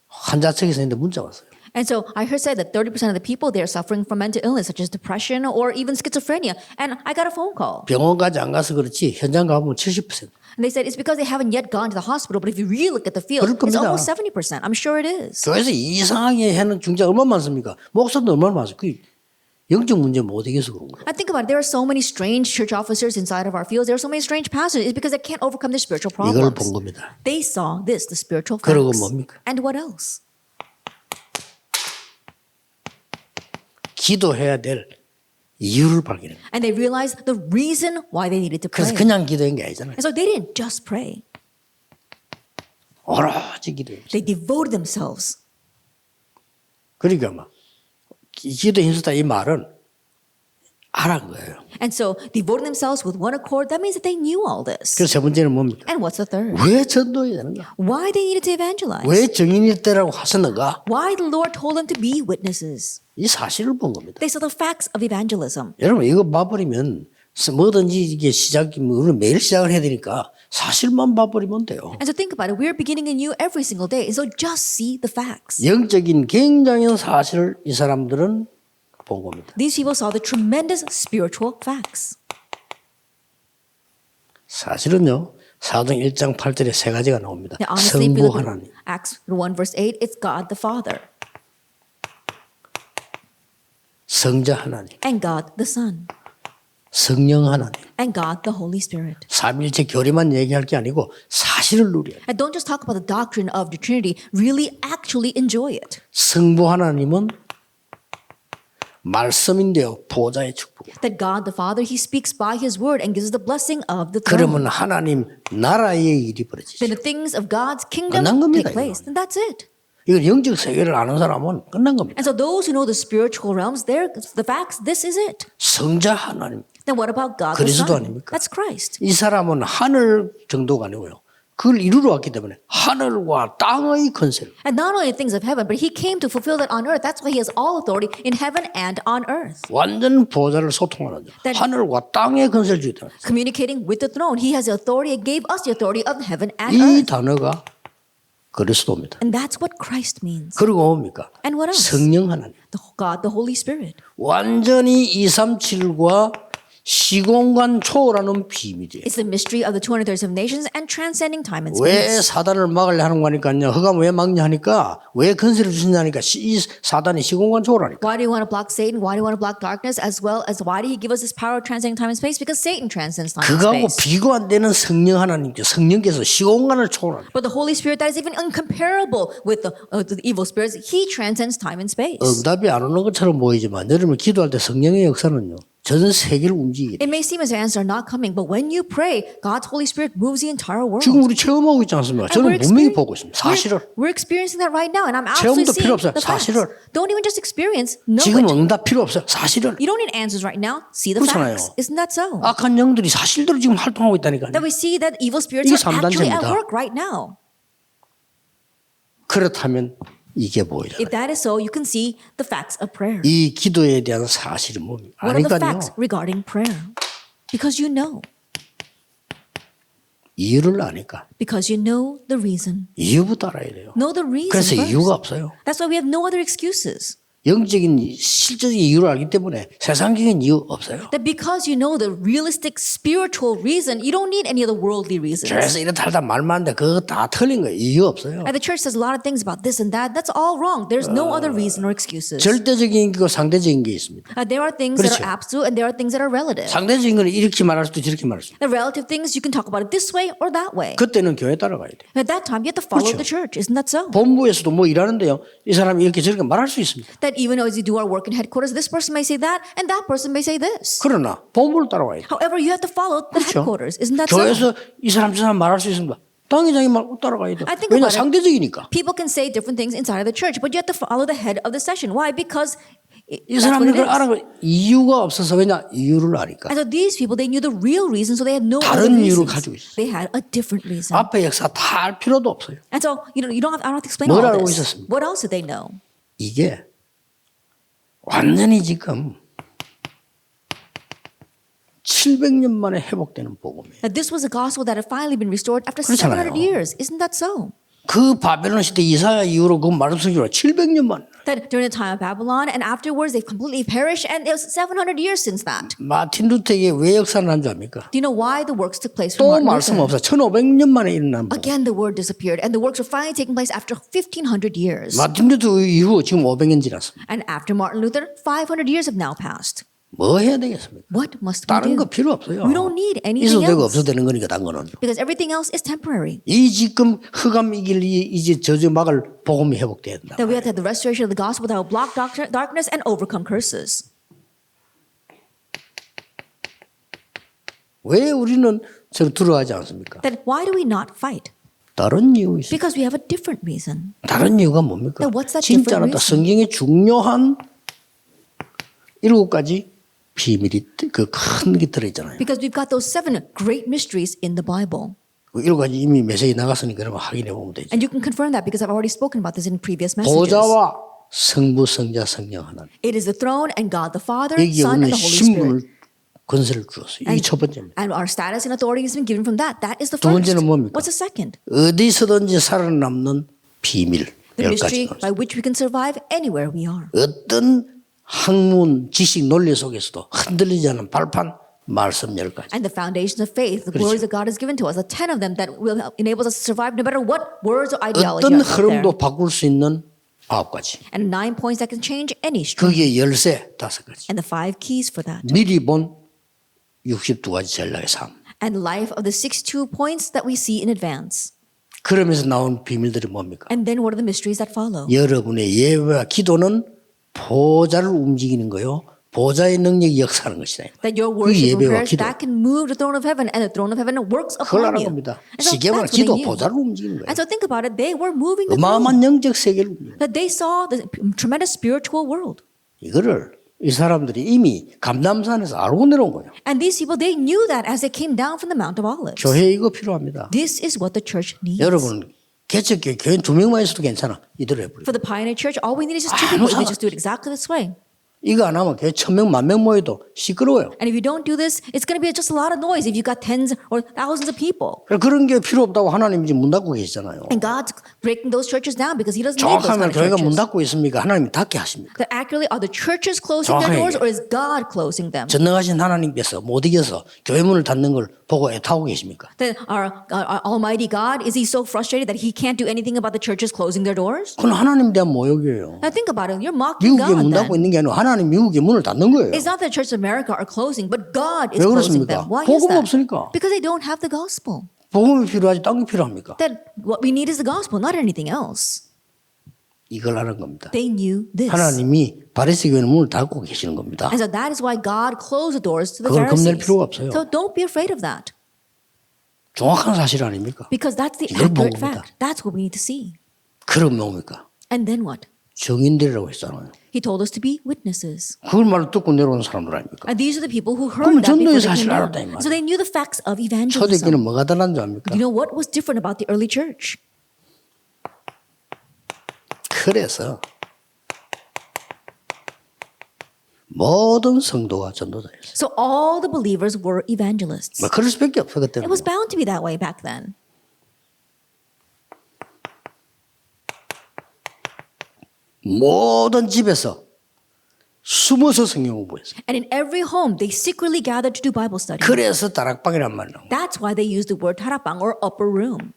환자 측에서 있는데 문자 왔어요. And so I heard say that 30% of the people they're suffering from mental illness, such as depression or even schizophrenia. And I got a phone call. 병원까지 안 가서 그렇지 현장 가보면 70%. And they said it's because they haven't yet gone to the hospital. But if you really look at the field, 그럴 it's 겁니다. almost 70%. I'm sure it is. 교회에서 이상하게 하는 중자 얼마나 많습니까? 목사도 얼마나 많습니까? 그 영적 문제 못 이겨서 그런 거예요. I think about it. There are so many strange church officers inside of our fields. There are so many strange pastors. It's because they can't overcome their spiritual 이걸 problems. 본 겁니다. They saw this, the spiritual 그러고 facts. 뭡니까? And what else? 기도해야 될 이유를 발견합니다. And they realized the reason why they needed to pray. 그래서 그냥 기도한 게 아니잖아요. And so they didn't just pray. 오로지 기도했어요. They devoted themselves. 그러니까 막 기도에 힘쓰다 이 말은 알은 거예요. And so devoting themselves with one accord, that means that they knew all this. 그래서 세 번째는 뭡니까? And what's the third? 왜 전도해야 되는가? Why they needed to evangelize. 왜 정인일 때라고 하셨는가? Why the Lord told them to be witnesses. 이 사실을 본 겁니다. They saw the facts of evangelism. 여러분 이거 봐버리면 뭐든지 이게 시작이 우리는 매일 시작을 해야 되니까 사실만 봐버리면 돼요. And so think about it. We're beginning anew every single day. And so just see the facts. 영적인 굉장한 사실을 이 사람들은 본 겁니다. These people saw the tremendous spiritual facts. 사실은요. 사도행 1장 8절에 세 가지가 나옵니다. Now, honestly, if you 성부 look 하나님, at Acts 1 verse 8, it's God the Father 성자 하나님, and God the Son 성령 하나님. and God the Holy Spirit. 삼일체 교리만 얘기할 게 아니고 사실을 누려야 돼요. And don't just talk about the doctrine of the Trinity. Really actually enjoy it. 성부 하나님은 말씀인데요. 보좌의 축복. That God the Father, He speaks by His word and gives us the blessing of the throne. 그러면 하나님 나라의 일이 벌어지죠. Then the things of God's kingdom 끝난 겁니다, take place. Then that's it. 이건 영적 세계를 아는 사람은 끝난 겁니다. And so those who know the spiritual realms, they're the facts, this is it. 성자 하나님. Then what about God the 그리스도 Son? 아닙니까? That's Christ. 이 사람은 하늘 정도가 아니고요. 그걸 이루러 왔기 때문에 하늘과 땅의 권세를. And not only things of heaven, but He came to fulfill that on earth. That's why He has all authority in heaven and on earth. 완전 보좌를 소통하는 자. That- 하늘과 땅의 권세를 주다. Communicating with the throne. He has the authority, He gave us the authority of heaven and 이 earth. 단어가 그리스도입니다. And that's what Christ means. 그리고 뭡니까? And what else? 성령 하나님. God, the Holy Spirit. 완전히 237과 시공간 초월하는 비밀이에요. It's the mystery of the 237 nations and transcending time and 왜 space. 사단을 막으려 하는 거니까요. 허감 왜 막냐 하니까 왜 건설을 주시냐니까 이 사단이 시공간 초월하니까. Why do you want to block Satan? Why do you want to block darkness? As well as why did He give us this power of transcending time and space? Because Satan transcends time and 그거하고 space. 비교 안 되는 성령 하나님께 성령께서 시공간을 초월하는. But the Holy Spirit that is even incomparable with the evil spirits, He transcends time and space. 응답이 안 오는 것처럼 보이지만 여러분 기도할 때 성령의 역사는요. 전 세계를 움직이게 돼요. It may seem as the answers are not coming, but when you pray, God's Holy Spirit moves the entire world. 지금 우리 체험하고 있지 않습니까? And 저는 분명히 보고 있습니다. 사실을. we're experiencing that right now, and I'm absolutely 체험도 필요 seeing 없어요. the facts. 사실을. Don't even just experience, know 지금 it. 응답 필요 없어요. 사실을. You don't need answers right now. See the 그렇잖아요. facts. Isn't that so? 악한 영들이 사실대로 지금 활동하고 있다니까요. That we see that evil spirits 이게 are actually at 삼단체입니다. work right now. 그렇다면 이게 보이죠. If that is so, you can see the facts of prayer. 이 기도에 대한 사실은 뭡니까? What are the 아니까요. facts regarding prayer? Because you know. 이유를 아니까 Because you know the reason. 이유부터 알아야 돼요. Know the reason 그래서 first. 이유가 없어요. That's why we have no other excuses. 영적인 실제적인 이유를 알기 때문에 세상적인 이유 없어요. That because you know the realistic spiritual reason, you don't need any of the worldly reasons. 그래서 이렇다 하다 말만 하는데 그거 다 틀린 거예요. 이유 없어요. And the church says a lot of things about this and that. That's all wrong. There's no other reason or excuses. 절대적인 게 상대적인 게 있습니다. There are things that 그렇죠. are absolute and there are things that are relative. 상대적인 거는 이렇게 말할 수도 저렇게 말할 수도. The relative things, you can talk about it this way or that way. 그때는 교회 따라가야 돼. At that time, you have to follow 그렇죠. the church. Isn't that so? 본부에서도 뭐 일하는데요. 이 사람이 이렇게 저렇게 말할 수 있습니다. That even as you do our work in headquarters, this person may say that and that person may say this. 그러나 본부를 따라와야 돼. However, you have to follow the 그렇죠. headquarters. Isn't that so? 교회에서 이 사람 저 사람 말할 수 있습니다. 당회장이 말 따라가야 돼. I think 왜냐 about it. 상대적이니까. People can say different things inside of the church, but you have to follow the head of the session. Why? Because 이 that's what 사람들 it 그걸 is. 알아가 이유가 없어서 왜냐 이유를 아니까. And so these people, they knew the real reason, so they had no other 다른 이유를 reasons. 가지고 있어요. They had a different reason. 앞에 역사 다 할 필요도 없어요. And so I don't have to explain 뭘 all 알고 this. 있었습니까? What else did they know? 이게 완전히 지금 700년 만에 회복되는 복음이에요. That this was a gospel that had finally been restored after 그렇잖아요. 700 years. Isn't that so? 그 바벨론 시대 이사야 이후로 그 말씀이 700년 만. That during the time of Babylon and afterwards they completely perished, and it was 700 years since that. 마틴 루터에게 왜 역사를 한 줄 압니까? Do you know why the works took place for 또 Martin 말씀 Luther? 없어. 1500년 만에 일어난 복. Again, the word disappeared, and the works were finally taking place after 1500 years. 마틴 루터 이후 지금 500년 지났습니다. And after Martin Luther, 500 years have now passed. 뭐 해야 되겠습니까? What must we 다른 do? 거 필요 없어요. We don't need 있어도 anything 되고 else 없어도 되는 거니까 단 거는. because everything else is temporary. 이 지금 흑암 이길 이제 저저 막을 복음이 회복돼야 된다. That we have to have the restoration of the gospel that will block darkness and overcome curses. 왜 우리는 저를 두려워하지 않습니까? Then why do we not fight? 다른 이유 있어요. Because we have a different reason. 다른 이유가 뭡니까? Now, what's that 진짜로 different 또 성경의 중요한 7가지 비밀이 그 큰 게 들어있잖아요. Because we've got those 7 great mysteries in the Bible. 그 7가지 이미 메시지 나갔으니까 여러분 확인해 보면 되죠. And you can confirm that because I've already spoken about this in previous messages. 보좌와 성부, 성자, 성령 하나님. It is the throne and God the Father, 여기에 Son, 우리는 and the Holy Spirit. 신분을 권세를 주었어요. 이게 첫 번째입니다. And our status and authority has been given from that. That is the 두 first. 번째는 뭡니까? What's the second? 어디서든지 살아남는 비밀. The 10가지. mystery by which we can survive anywhere we are. 어떤 학문, 지식, 논리 속에서도 흔들리지 않는 발판 말씀 10가지. And the foundations of faith, the words that God has given to us, the 10 of them that will enable us to survive no matter what words or ideology 어떤 are out there. 흐름도 바꿀 수 있는 9가지. And 9 points that can change any stream. 거기에 열쇠 5가지. And the 5 keys for that. 미리 본 62가지 전략의 삶. And life of the 62 points that we see in advance. 그러면서 나온 비밀들이 뭡니까? And then what are the mysteries that follow? 여러분의 예배와 기도는 보좌를 움직이는 거요. 보좌의 능력이 역사하는 것이다. That your 그 worship and 예배와 prayers 기도. that can move the throne of heaven, and the throne of heaven works 그걸 upon 하는 you. 겁니다. And so 쉽게 말하면 that's what 기도 they knew. 보좌를 움직이는 거예요. And so think about it, they were moving the throne. 어마어마한 영적 세계를 움직이는 거예요. That they saw the tremendous spiritual world. 이거를 이 사람들이 이미 감람산에서 알고 내려온 거예요. And these people, they knew that as they came down from the Mount of Olives. 교회 이거 필요합니다. This is what the church needs. 여러분 개척교회 교인 2명만 있어도 괜찮아. 이대로 해버려. For the Pioneer Church, all we need is just 2 아무 people. We 상관- just do it exactly this way. 이거 안 하면 교회 1000명, 10,000명 모여도 시끄러워요. And if you don't do this, it's going to be just a lot of noise if you've got tens or thousands of people. 그런 게 필요 없다고 하나님이 지금 문 닫고 계시잖아요. And God's breaking those churches down because He doesn't need those 정확하면 kind of 교회가 문 churches. 닫고 있습니까? 하나님이 닫게 하십니까? That accurately, are the churches closing their 정확하게 doors or is God closing them? 전능하신 하나님께서 못 이겨서 교회 문을 닫는 걸 보고 애타고 계십니까? That our Almighty God, is He so frustrated that He can't do anything about the churches closing their doors? 그건 하나님 대한 모욕이에요. Now think about it. You're mocking 미국에 God 문 then. 닫고 있는 게 아니라 하나님 미국에 문을 닫는 거예요. It's not that the Church of America are closing, but God is 왜 closing 그렇습니까? them. Why is 복음 that? 없으니까. Because they don't have the gospel. 복음이 필요하지 딴 게 필요합니까? That what we need is the gospel, not anything else. 이걸 하는 겁니다. They knew this. 하나님이 바리새 교회는 문을 닫고 계시는 겁니다. And so that is why God closed the doors to the 그걸 겁낼 Pharisees. 필요가 없어요. So don't be afraid of that. 정확한 사실 아닙니까? Because that's the 이걸 accurate 봅니다. fact. That's what we need to see. 그럼 뭡니까? And then what? 증인들이라고 했잖아요. He told us to be witnesses. 그걸 말로 듣고 내려오는 사람들 아닙니까? And these are the people who 그럼 heard that 전도의 before they 사실을 came 알았다, 이 down. 말이에요. So they knew the facts of evangelism. 초대교회는 뭐가 달라는 줄 압니까? You know what was different about the early church? 그래서 모든 성도가 전도자였어요. So all the believers were evangelists. 뭐 그럴 수밖에 없어 그때는. It was bound to be that way back then. 모든 집에서 숨어서 성경 공부했어요. And in every home, they secretly gathered to do Bible study. 그래서 다락방이란 말이 나옵니다. That's why they used the word tarapang or upper room.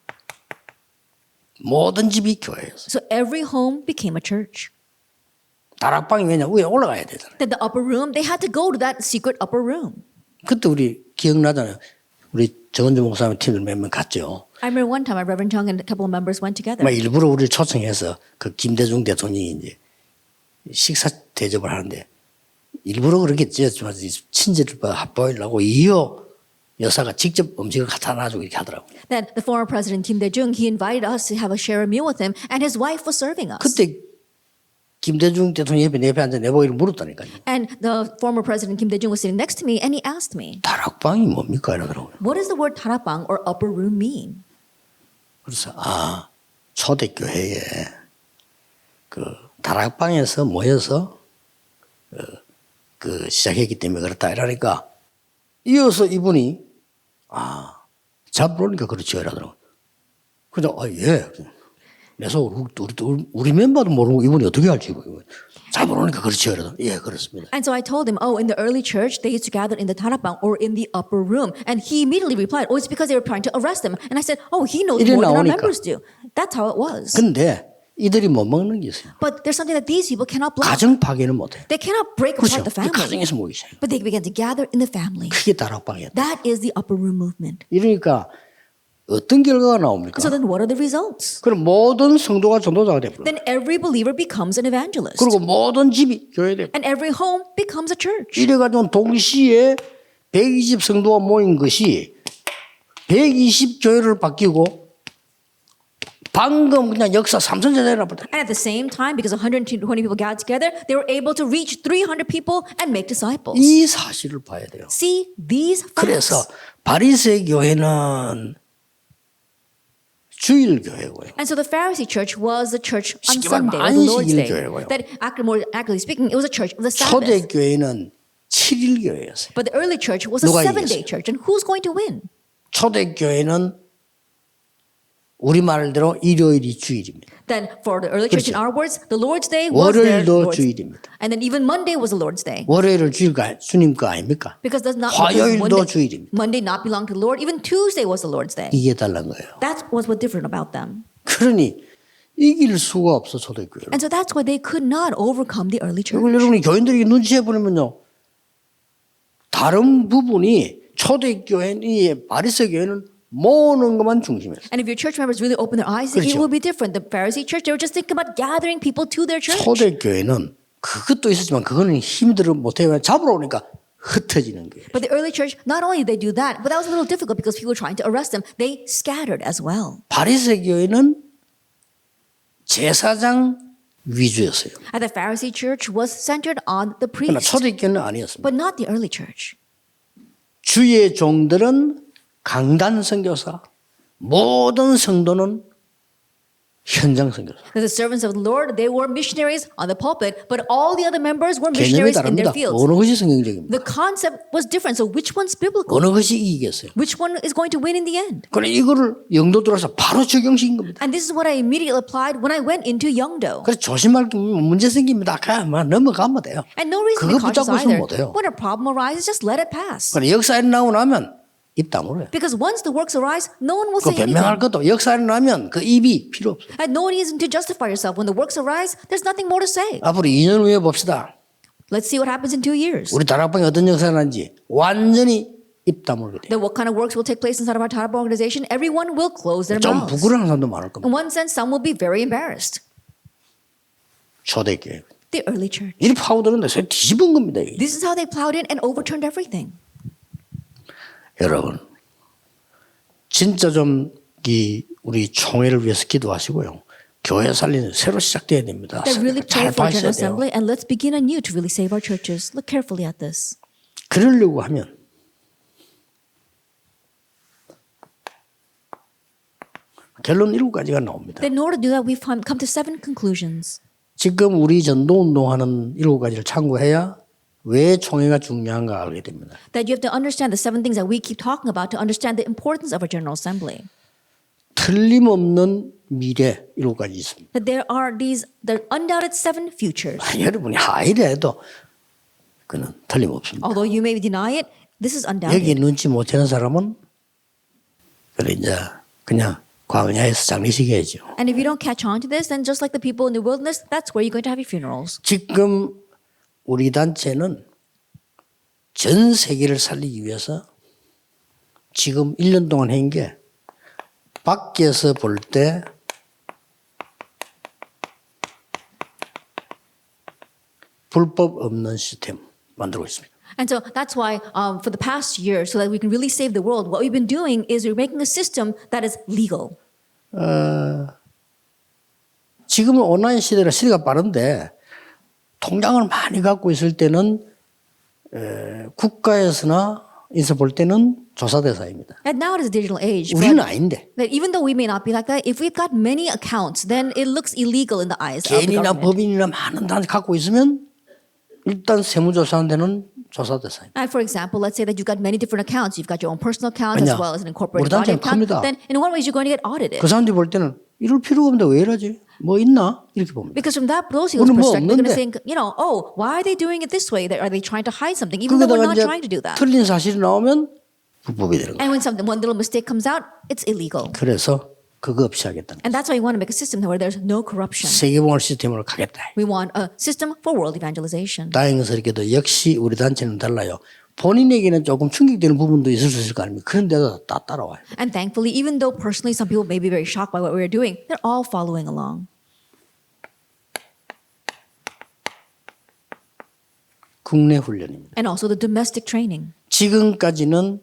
모든 집이 교회였어요. So every home became a church. 다락방이 왜냐 위에 올라가야 되잖아요. Then the upper room, they had to go to that secret upper room. 그때 우리 기억나잖아요. 우리 정은주 목사님 팀들 몇 명 갔죠. I remember one time, my Reverend Chung and a couple of members went together. 막 일부러 우리를 초청해서 그 김대중 대통령이 이제 식사 대접을 하는데 일부러 그렇겠지. 친절을 합보이려고 이호 여사가 직접 음식을 갖다 놔주고 이렇게 하더라고요. That the former president Kim Dae-jung, he invited us to have a share a meal with him, and his wife was serving us. 그때 김대중 대통령 옆에 내 옆에 앉아 내보기를 물었다니까요. And the former president Kim Dae-jung was sitting next to me, and he asked me, 다락방이 뭡니까 이러더라고요. what does the word tarapang or upper room mean? 그래서 초대교회에 그 다락방에서 모여서 시작했기 때문에 그렇다 이러니까 이어서 이분이 잡으니까 그렇죠 이러더라고요. 그냥 예. 그래서 우리 멤버도 모르고 이분이 어떻게 할지 잡으니까 그렇죠 이러더라고요. 예 그렇습니다. And so I told him, in the early church, they used to gather in the tarapang or in the upper room. And he immediately replied, it's because they were trying to arrest him. And I said, he knows 이래 more than our 나오니까. members do. That's how it was. 근데 이들이 못 먹는 게 있어요. But there's something that these people cannot block. 가정 파괴는 못해. They cannot break 그렇죠. apart the family. 가정에서 모이기 시작해요. But they began to gather in the family. 그게 다락방이야. That is the upper room movement. 이러니까 어떤 결과가 나옵니까? So then what are the results? 그럼 모든 성도가 전도자가 되버려. Then every believer becomes an evangelist. 그리고 모든 집이 교회 되고. And every home becomes a church. 이래가지고 동시에 120 성도가 모인 것이 120 교회를 바뀌고 방금 그냥 역사 3천세대나 보다. And at the same time, because 120 people gathered together, they were able to reach 300 people and make disciples. 이 사실을 봐야 돼요. See these 그래서 facts. 바리새 교회는 주일 교회고요. And so the Pharisee church was the church on 쉽게 말하면 Sunday, or the Lord's 안식일 Day. 교회고요. That more accurately speaking, it was a church of the 초대 Sabbath. 교회는 7일 교회였어요. But the early church was a 누가 7-day 이겼어요? church. And who's going to win? 초대 교회는 우리 말대로 일요일이 주일입니다. Then for the early church, in 그렇죠. our words, the Lord's Day was their 월요일도 Lord's. 주일입니다. And then even Monday was the Lord's Day. 월요일은 주님 거 아닙니까? Because does not 화요일도 주일입니다. Monday not belong to the Lord. Even Tuesday was the Lord's Day. 이게 달란 거예요. That was what different about them. 그러니 이길 수가 없어 초대교회로. And so that's why they could not overcome the early church. 이걸 여러분이 교인들에게 눈치해 보면요, 다른 부분이 초대교회는 바리새 교회는 모으는 것만 중심이었어요. And if your church members really open their eyes, it 그렇죠. will be different. The Pharisee church, they were just thinking about gathering people to their church. 초대교회는 그것도 있었지만 그거는 힘들어 못해요. 잡으러 오니까 흩어지는 거예요. But the early church, not only did they do that, but that was a little difficult because people were trying to arrest them. They scattered as well. 바리새 교회는 제사장 위주였어요. And the Pharisee church was centered on the 그러나 priest, 초대교회는 아니었습니다. but not the early church. 주의 종들은 강단 선교사, 모든 성도는 현장 선교사. The servants of the Lord, they were missionaries on the pulpit, but all the other members were 개념이 missionaries in their 다릅니다. fields. 어느 것이 성경적입니까? The concept was different. So which one's biblical? 어느 것이 이기겠어요? Which one is going to win in the end? 그래 이거를 영도 들어서 바로 적용시킨 겁니다. And this is what I immediately applied when I went into Yeongdo. 그래서 조심할 게 문제 생깁니다. 그냥 넘어가면 돼요. And no reason to be 그거 cautious 붙잡고 있으면 either. 못해요. When a problem arises, just let it pass. 그래 역사에 나오고 나면 입 다물어요. Because once the works arise, no one will 그 say 변명할 anything. 것도 역사에 나면 그 입이 필요 없어요. And no reason to justify yourself. When the works arise, there's nothing more to say. 앞으로 2년 후에 봅시다. Let's see what happens in 2 years. 우리 다락방이 어떤 역사가 난지 완전히 입 다물게 돼요. Then what kind of works will take place inside of our Taraba organization? Everyone will close their 좀 mouths. 부끄러운 사람도 많을 겁니다. In one sense, some will be very embarrassed. 초대교회. The early church. 이리 파고드는데 새 뒤집은 겁니다. 이게. This is how they plowed in and overturned everything. 여러분 진짜 좀 우리 총회를 위해서 기도하시고요. 교회 살리는 새로 시작돼야 됩니다. That really pray 잘 for 봐야 General 돼요. Assembly and let's begin anew to really save our churches. Look carefully at this. 그러려고 하면 결론 7가지가 나옵니다. Then in order to do that, we've come to 7 conclusions. 지금 우리 전도운동하는 7가지를 참고해야 왜 총회가 중요한가 알게 됩니다. That you have to understand the 7 things that we keep talking about to understand the importance of a General Assembly. 틀림없는 미래 7가지 있습니다. That there are the undoubted 7 futures. 여러분이 하이래도 그는 틀림없습니다. Although you may deny it, this is 여기 undoubted. 눈치 못 채는 사람은 그래 이제 그냥 광야에서 장례식 해야죠. And if you don't catch on to this, then just like the people in the wilderness, that's where you're going to have your funerals. 지금 우리 단체는 전 세계를 살리기 위해서 지금 1년 동안 한 게 밖에서 볼 때 불법 없는 시스템 만들고 있습니다. And so that's why for the past year, so that we can really save the world, what we've been doing is we're making a system that is legal. 지금은 온라인 시대라 시대가 빠른데 통장을 많이 갖고 있을 때는 국가에서나 인사 볼 때는 조사 대상입니다. And now it is a digital age. 우리는 But 아닌데 that even though we may not be like that, if we've got many accounts, then it looks illegal in the eyes of the 개인이나 government. 법인이나 많은 단 갖고 있으면 일단 세무조사하는 데는 조사 대상. And for example, let's say that you've got many different accounts. You've got your own personal account as 왜냐? well as an 우리 incorporated body 단체는 account. 큽니다. Then in one way, you're going to get audited. 그 사람들이 볼 때는 이럴 필요가 없는데 왜 이러지? 뭐 있나? 이렇게 봅니다. Because from those people's 우리는 뭐 perspective, they're going to 없는데. think, oh, why are they doing it this way? Are they trying to hide something? Even though we're 거기다가 not 이제 trying to do that. 틀린 사실이 나오면 불법이 되는 거예요. And when one little mistake comes out, it's illegal. 그래서 그거 없이 하겠다는 거예요. And that's why we want to make a system where there's no corruption. 세계봉합 시스템으로 가겠다. We want a system for world evangelization. 다행스럽게도 역시 우리 단체는 달라요. 본인에게는 조금 충격되는 부분도 있을 수 있을 거 아닙니까? 그런데도 다 따라와요. And thankfully, even though personally some people may be very shocked by what we're doing, they're all following along. 국내 훈련입니다. And also the domestic training. 지금까지는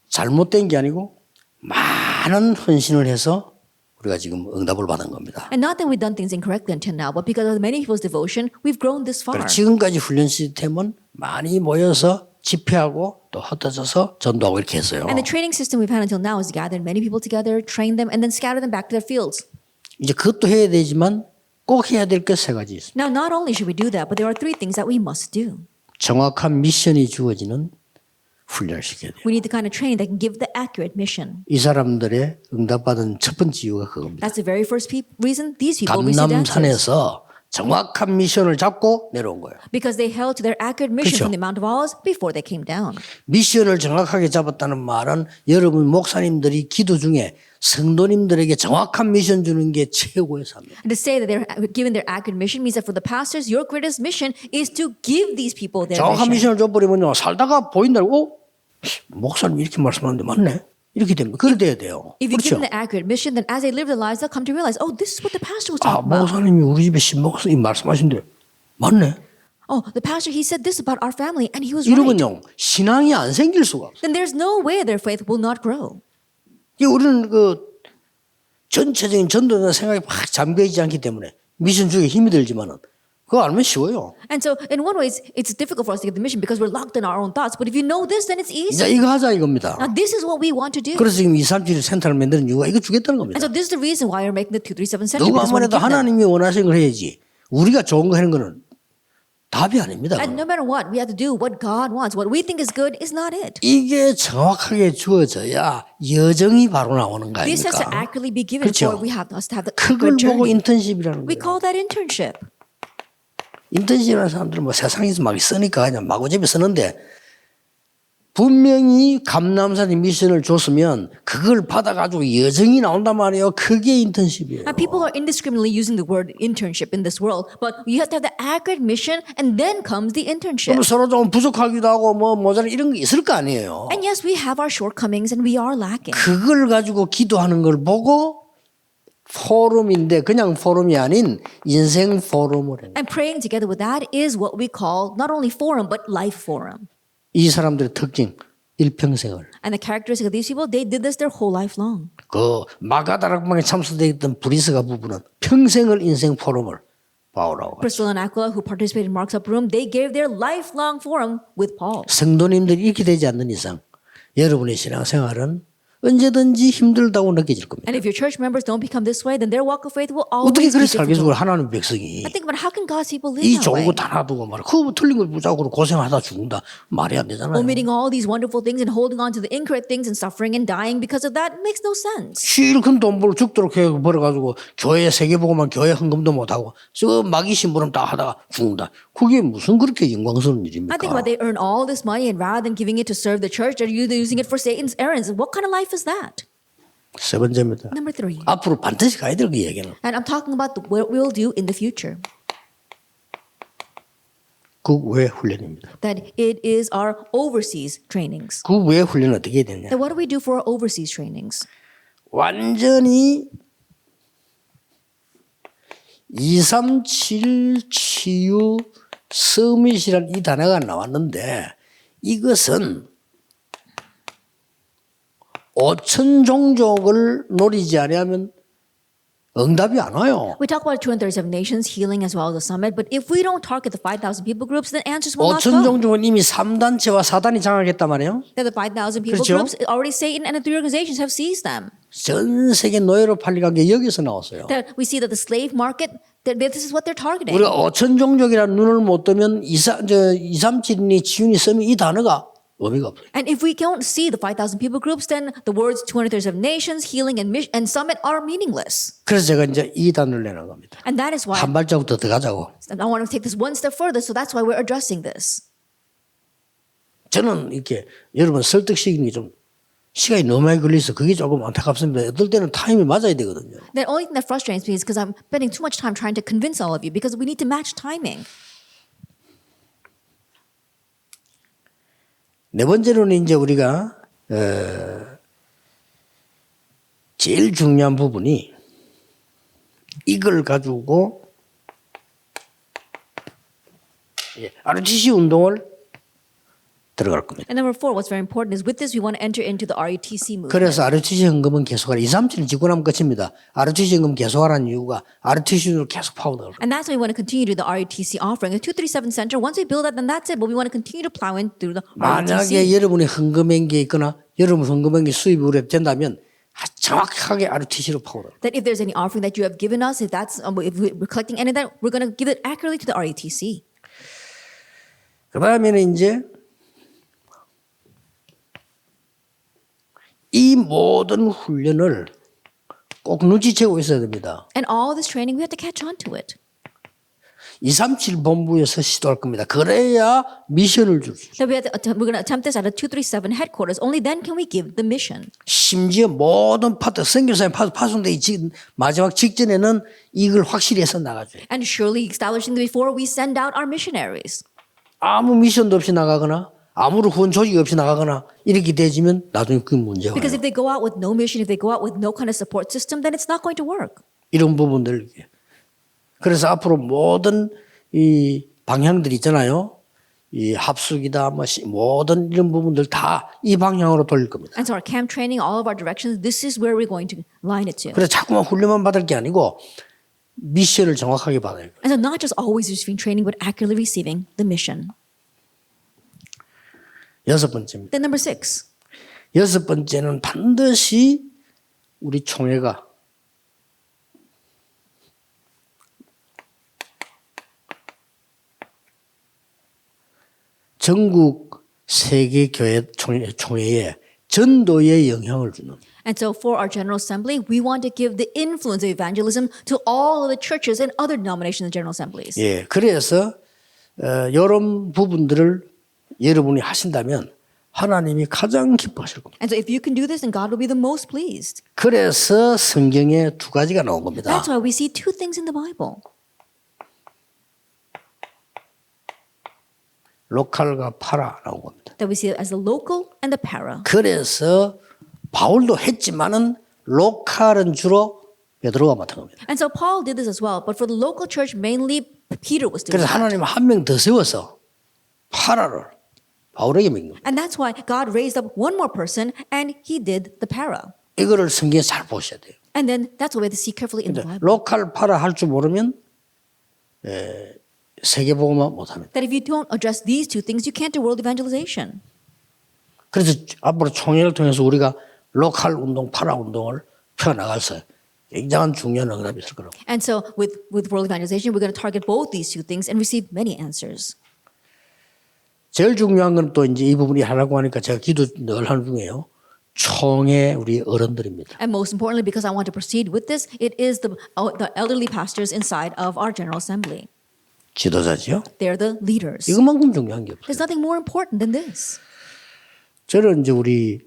잘못된 게 아니고 많은 헌신을 해서 우리가 지금 응답을 받은 겁니다. And not that we've done things incorrectly until now, but because of many people's devotion, we've grown this far. 지금까지 훈련 시스템은 많이 모여서 집회하고 또 흩어져서 전도하고 이렇게 했어요. And the training system we've had until now is gather many people together, train them, and then scatter them back to their fields. 이제 그것도 해야 되지만 꼭 해야 될 게 세 가지 있습니다. Now, not only should we do that, but there are three things that we must do. 정확한 미션이 주어지는 훈련을 시켜야 돼요. We need the kind of training that can give the accurate mission. 이 사람들의 응답받은 첫 번째 이유가 그겁니다. That's the very first reason these people received answers. 감람산에서 정확한 미션을 잡고 내려온 거예요. Because they held to their accurate mission 그렇죠. from the Mount of Olives before they came down. 미션을 정확하게 잡았다는 말은 여러분 목사님들이 기도 중에 성도님들에게 정확한 미션 주는 게 최고의 삶이에요. And to say that they're given their accurate mission means that for the pastors, your greatest mission is to give these people their 정확한 mission. 미션을 줘버리면요. 살다가 보인다고 목사님 이렇게 말씀하는데 맞네. 이렇게 됩니다. 그래 돼야 돼요. If you give 그렇죠? them the accurate mission, then as they live their lives, they'll come to realize, oh, this is what the pastor was 아, talking about. 목사님이 우리 집에 신목사님 말씀하신데 맞네. Oh, the pastor, he said this about our family, and he was right. 이러면요. 신앙이 안 생길 수가 없어요. Then there's no way their faith will not grow. 우리는 그 전체적인 전도나 생각이 확 잠겨있지 않기 때문에 미션 주기에 힘이 들지만은 그거 알면 쉬워요. And so, in one way, it's difficult for us to get the mission because we're locked in our own thoughts. But if you know this, then it's easy. 이제 이거 하자 이겁니다. Now, this is what we want to do. 그래서 지금 237 센터를 만드는 이유가 이거 주겠다는 겁니다. And so, this is the reason why we're making the 237 center. 누가 Because we want 아무래도 to give them. 하나님이 원하시는 걸 해야지. 우리가 좋은 거 하는 거는 답이 아닙니다. And no matter what, we have to do what God wants. What we think is good is not it. 이게 정확하게 주어져야 여정이 바로 나오는 거 This has to 아닙니까? accurately be given 그렇죠. for we have us to have the 그걸 accurate 보고 journey. 인턴십이라는 We 거예요. call that internship. 인턴십이라는 사람들은 뭐 세상에서 막 쓰니까 그냥 마구잡이 쓰는데 분명히 감남산의 미션을 줬으면 그걸 받아가지고 여정이 나온단 말이에요. 그게 인턴십이에요. And people are indiscriminately using the word internship in this world, but you have to have the accurate mission, and then comes the internship. 그럼 서로 좀 부족하기도 하고 뭐 모자란 이런 게 있을 거 아니에요. And yes, we have our shortcomings, and we are lacking. 그걸 가지고 기도하는 걸 보고 포럼인데 그냥 포럼이 아닌 인생 포럼을 해요. And praying together with that is what we call not only forum, but life forum. 이 사람들의 특징 일평생을 And the characteristic of these people, they did this their whole life long. 그 마가다락방에 참석되어 있던 브리스가 부부는 평생을 인생 포럼을 바울하고 Priscilla and Aquila, who participated in Mark's upper room, they gave their lifelong forum with Paul. 성도님들이 이렇게 되지 않는 이상 여러분의 신앙생활은 언제든지 힘들다고 느껴질 겁니다. And if your church members don't become this way, then their walk of faith will always 어떻게 be 그렇게 살겠어요? difficult. 하나님 백성이 I think about how can God's people live 이 that 좋은 way? 거 다 놔두고 말이야. 그거 틀린 걸 붙잡고 고생하다 죽는다. 말이 안 되잖아요. Omitting all these wonderful things and holding on to the incorrect things and suffering and dying because of that makes no sense. 실컷 돈 벌어 죽도록 해 벌어가지고 교회 세계보고만 교회 헌금도 못하고 저 마귀 심부름 다 하다가 죽는다. 그게 무슨 그렇게 영광스러운 일입니까? I think about they earn all this money and rather than giving it to serve the church, they're using it for Satan's errands. What kind of life is that? 세 번째입니다. Number 3. 앞으로 반드시 가야 될 그 얘기는 And I'm talking about what we'll do in the future. 국외 훈련입니다. That it is our overseas trainings. 국외 훈련은 어떻게 해야 되냐? Then what do we do for our overseas trainings? 완전히 237 치유 서밋이라는 이 단어가 나왔는데 이것은 5천 종족을 노리지 아니하면 응답이 안 와요. We talk about 237 nations healing as well as the summit, but if we don't target the 5,000 people groups, then answers will not 5천 come. 종족은 이미 3단체와 4단이 장악했단 말이에요. That the 5,000 people 그렇죠? groups already Satan and the three organizations have seized them. 전 세계 노예로 팔리간 게 여기서 나왔어요. That we see that the slave market, that this is what they're targeting. 우리가 5천 종족이라는 눈을 못 뜨면 237이 지훈이 쓰면 이 단어가 의미가 없어요. And if we don't see the 5,000 people groups, then the words 237 nations, healing, and summit are meaningless. 그래서 제가 이제 이 단어를 내는 겁니다. And that is why 한 발자국 더 들어가자고. I want to take this one step further. So that's why we're addressing this. 저는 이렇게 여러분 설득시키는 게 좀 시간이 너무 많이 걸려서 그게 조금 안타깝습니다. 어떨 때는 타임이 맞아야 되거든요. The only thing that frustrates me is because I'm spending too much time trying to convince all of you because we need to match timing. 네 번째로는 이제 우리가 제일 중요한 부분이 이걸 가지고 RUTC 운동을 들어갈 겁니다. And number 4, what's very important is with this we want to enter into the RUTC movement. 그래서 RUTC 헌금은 계속하라. 237을 짓고 나면 끝입니다. RUTC 헌금 계속하라는 이유가 RUTC로 계속 파고들어요. And that's why we want to continue to do the RUTC offering. The 237 Center, once we build that, then that's it. But we want to continue to plow in through the 만약에 RUTC. 여러분이 헌금한 게 있거나 여러분 헌금한 게 수입이 우려 된다면 정확하게 RUTC로 파고들어요. That if there's any offering that you have given us, if we're collecting any of that, we're going to give it accurately to the RUTC. 그 다음에는 이제 이 모든 훈련을 꼭 눈치채고 있어야 됩니다. And all this training, we have to catch on to it. 237 본부에서 시도할 겁니다. 그래야 미션을 줄 수 있어요. That we're going to attempt this at a 237 headquarters. Only then can we give the mission. 심지어 모든 파트, 선교사의 파송되기 마지막 직전에는 이걸 확실히 해서 나가줘요. And surely establishing before we send out our missionaries. 아무 미션도 없이 나가거나 아무런 후원 조직이 없이 나가거나 이렇게 되지면 나중에 그게 문제가 Because 와요. if they go out with no mission, if they go out with no kind of support system, then it's not going to work. 이런 부분들. 그래서 앞으로 모든 이 방향들이 있잖아요. 이 합숙이다, 뭐 모든 이런 부분들 다 이 방향으로 돌릴 겁니다. And so our camp training, all of our directions, this is where we're going to line it to. 그래서 자꾸만 훈련만 받을 게 아니고 미션을 정확하게 받아야 돼요. And so not just always receiving training, but accurately receiving the mission. 여섯 번째입니다. Then number 6, 여섯 번째는 반드시 우리 총회가 전국 세계교회 총회에 전도에 영향을 주는 and so for our General Assembly, we want to give the influence of evangelism to all of the churches and other denominations and General Assemblies. 예, 그래서 이런 부분들을 여러분이 하신다면 하나님이 가장 기뻐하실 겁니다. And so if you can do this, then God will be the most pleased. 그래서 성경에 두 가지가 나온 겁니다. That's why we see two things in the Bible. 로컬과 파라 나온 겁니다. That we see it as the local and the para. 그래서 바울도 했지만은 로컬은 주로 베드로가 맡은 겁니다. And so Paul did this as well, but for the local church, mainly Peter was doing 그래서 that. 하나님은 한 명 더 세워서 파라를 바울에게 맡긴 겁니다. And that's why God raised up one more person and he did the para. 이거를 성경에 잘 보셔야 돼요. And then that's what we have to see carefully in the Bible. 로컬 파라 할 줄 모르면 세계복음화 못합니다. That if you don't address these two things, you can't do world evangelization. 그래서 앞으로 총회를 통해서 우리가 로컬 운동, 파라 운동을 펴나가서 굉장한 중요한 응답이 있을 거라고. And so with world evangelization, we're going to target both these two things and receive many answers. 제일 중요한 건 또 이제 이 부분이 하라고 하니까 제가 기도 늘 하는 중이에요. 총회 우리 어른들입니다. And most importantly, because I want to proceed with this, it is the elderly pastors inside of our General Assembly. 지도자지요. They're the leaders. 이것만큼 중요한 게 없어요. There's nothing more important than this. 저는 이제 우리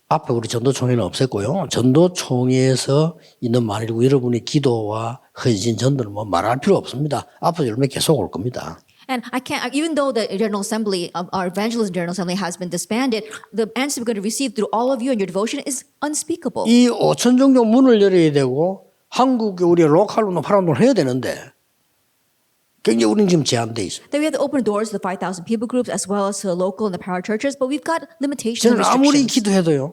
앞에 우리 전도총회는 없앴고요. 전도총회에서 있는 만일이고 여러분의 기도와 헌신 전도는 뭐 말할 필요 없습니다. 앞으로 열매 계속 올 겁니다. And I can't, even though the General Assembly, our Evangelism General Assembly has been disbanded, the answer we're going to receive through all of you and your devotion is unspeakable. 이 5천 종족 문을 열어야 되고 한국에 우리 로컬 운동, 파라 운동을 해야 되는데 굉장히 우리는 지금 제한돼 있어요. That we have to open doors to the 5,000 people groups as well as to the local and the para churches, but we've got limitations and 저는 아무리 restrictions. 기도해도요.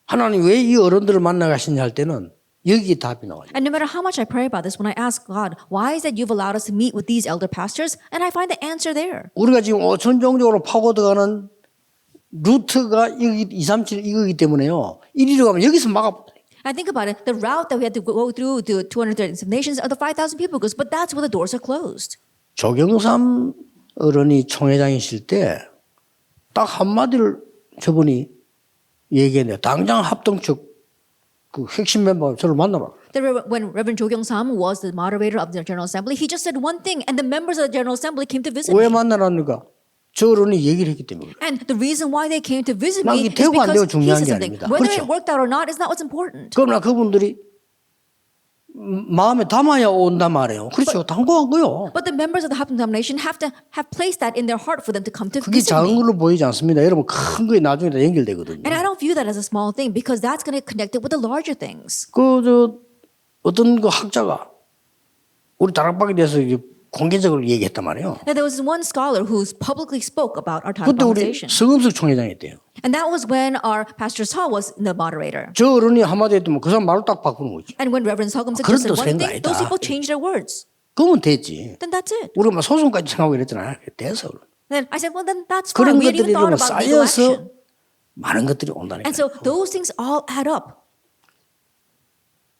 하나님 왜 이 어른들을 만나 가시냐 할 때는 여기에 답이 나와요. And no matter how much I pray about this, when I ask God, why is that you've allowed us to meet with these elder pastors? And I find the answer there. 우리가 지금 오천종족으로 파고들어가는 루트가 여기 237 이거기 때문에요. 이리로 가면 여기서 막아. I think about it, the route that we had to go through the 237 nations are the 5,000 people groups, but that's where the doors are closed. 조경삼 어른이 총회장이실 때 딱 한마디를 저분이 얘기했네요. 당장 합동 측 그 핵심 멤버 저를 만나라. When Reverend Jo Kyung-sam was the moderator of the General Assembly, he just said one thing, and the members of the General Assembly came to visit 왜 me. 만나라니까? 저 어른이 얘기를 했기 때문에. And the reason why they came to visit 막 me 이게 is 되고 안 되고 because he 중요한 게 said something. 아닙니다. Whether 그렇죠. it worked out or not is not what's important. 그러나 그분들이 마음에 담아야 온단 말이에요. 그렇죠. 당고한 거요. But the members of the Hapdong denomination have to have placed that in their heart for them to come to 그게 visit 작은 me. 걸로 보이지 않습니다. 여러분 큰 거에 나중에 다 연결되거든요. And I don't view that as a small thing because that's going to connect it with the larger things. 어떤 그 학자가 우리 다락방에 대해서 이제 공개적으로 얘기했단 말이에요. Now, there was one scholar who publicly spoke about our 그때 Tarak 우리 organization. 서금석 총회장이었대요. And that was when our Pastor Saul was the moderator. 저 어른이 한마디 했더니 그 사람 말을 딱 바꾸는 거지. And when Reverend Sogum said 그런 just said 뜻은 one 거 thing, 아니다. those people changed their words. 그러면 됐지. Then that's it. 우리가 막 소송까지 생각하고 이랬잖아요. 돼서. Then I said, well, then that's 그런 fine. We hadn't 것들이 even thought 이러면 about legal 쌓여서 action. 많은 것들이 온다니까. And so those things all add up.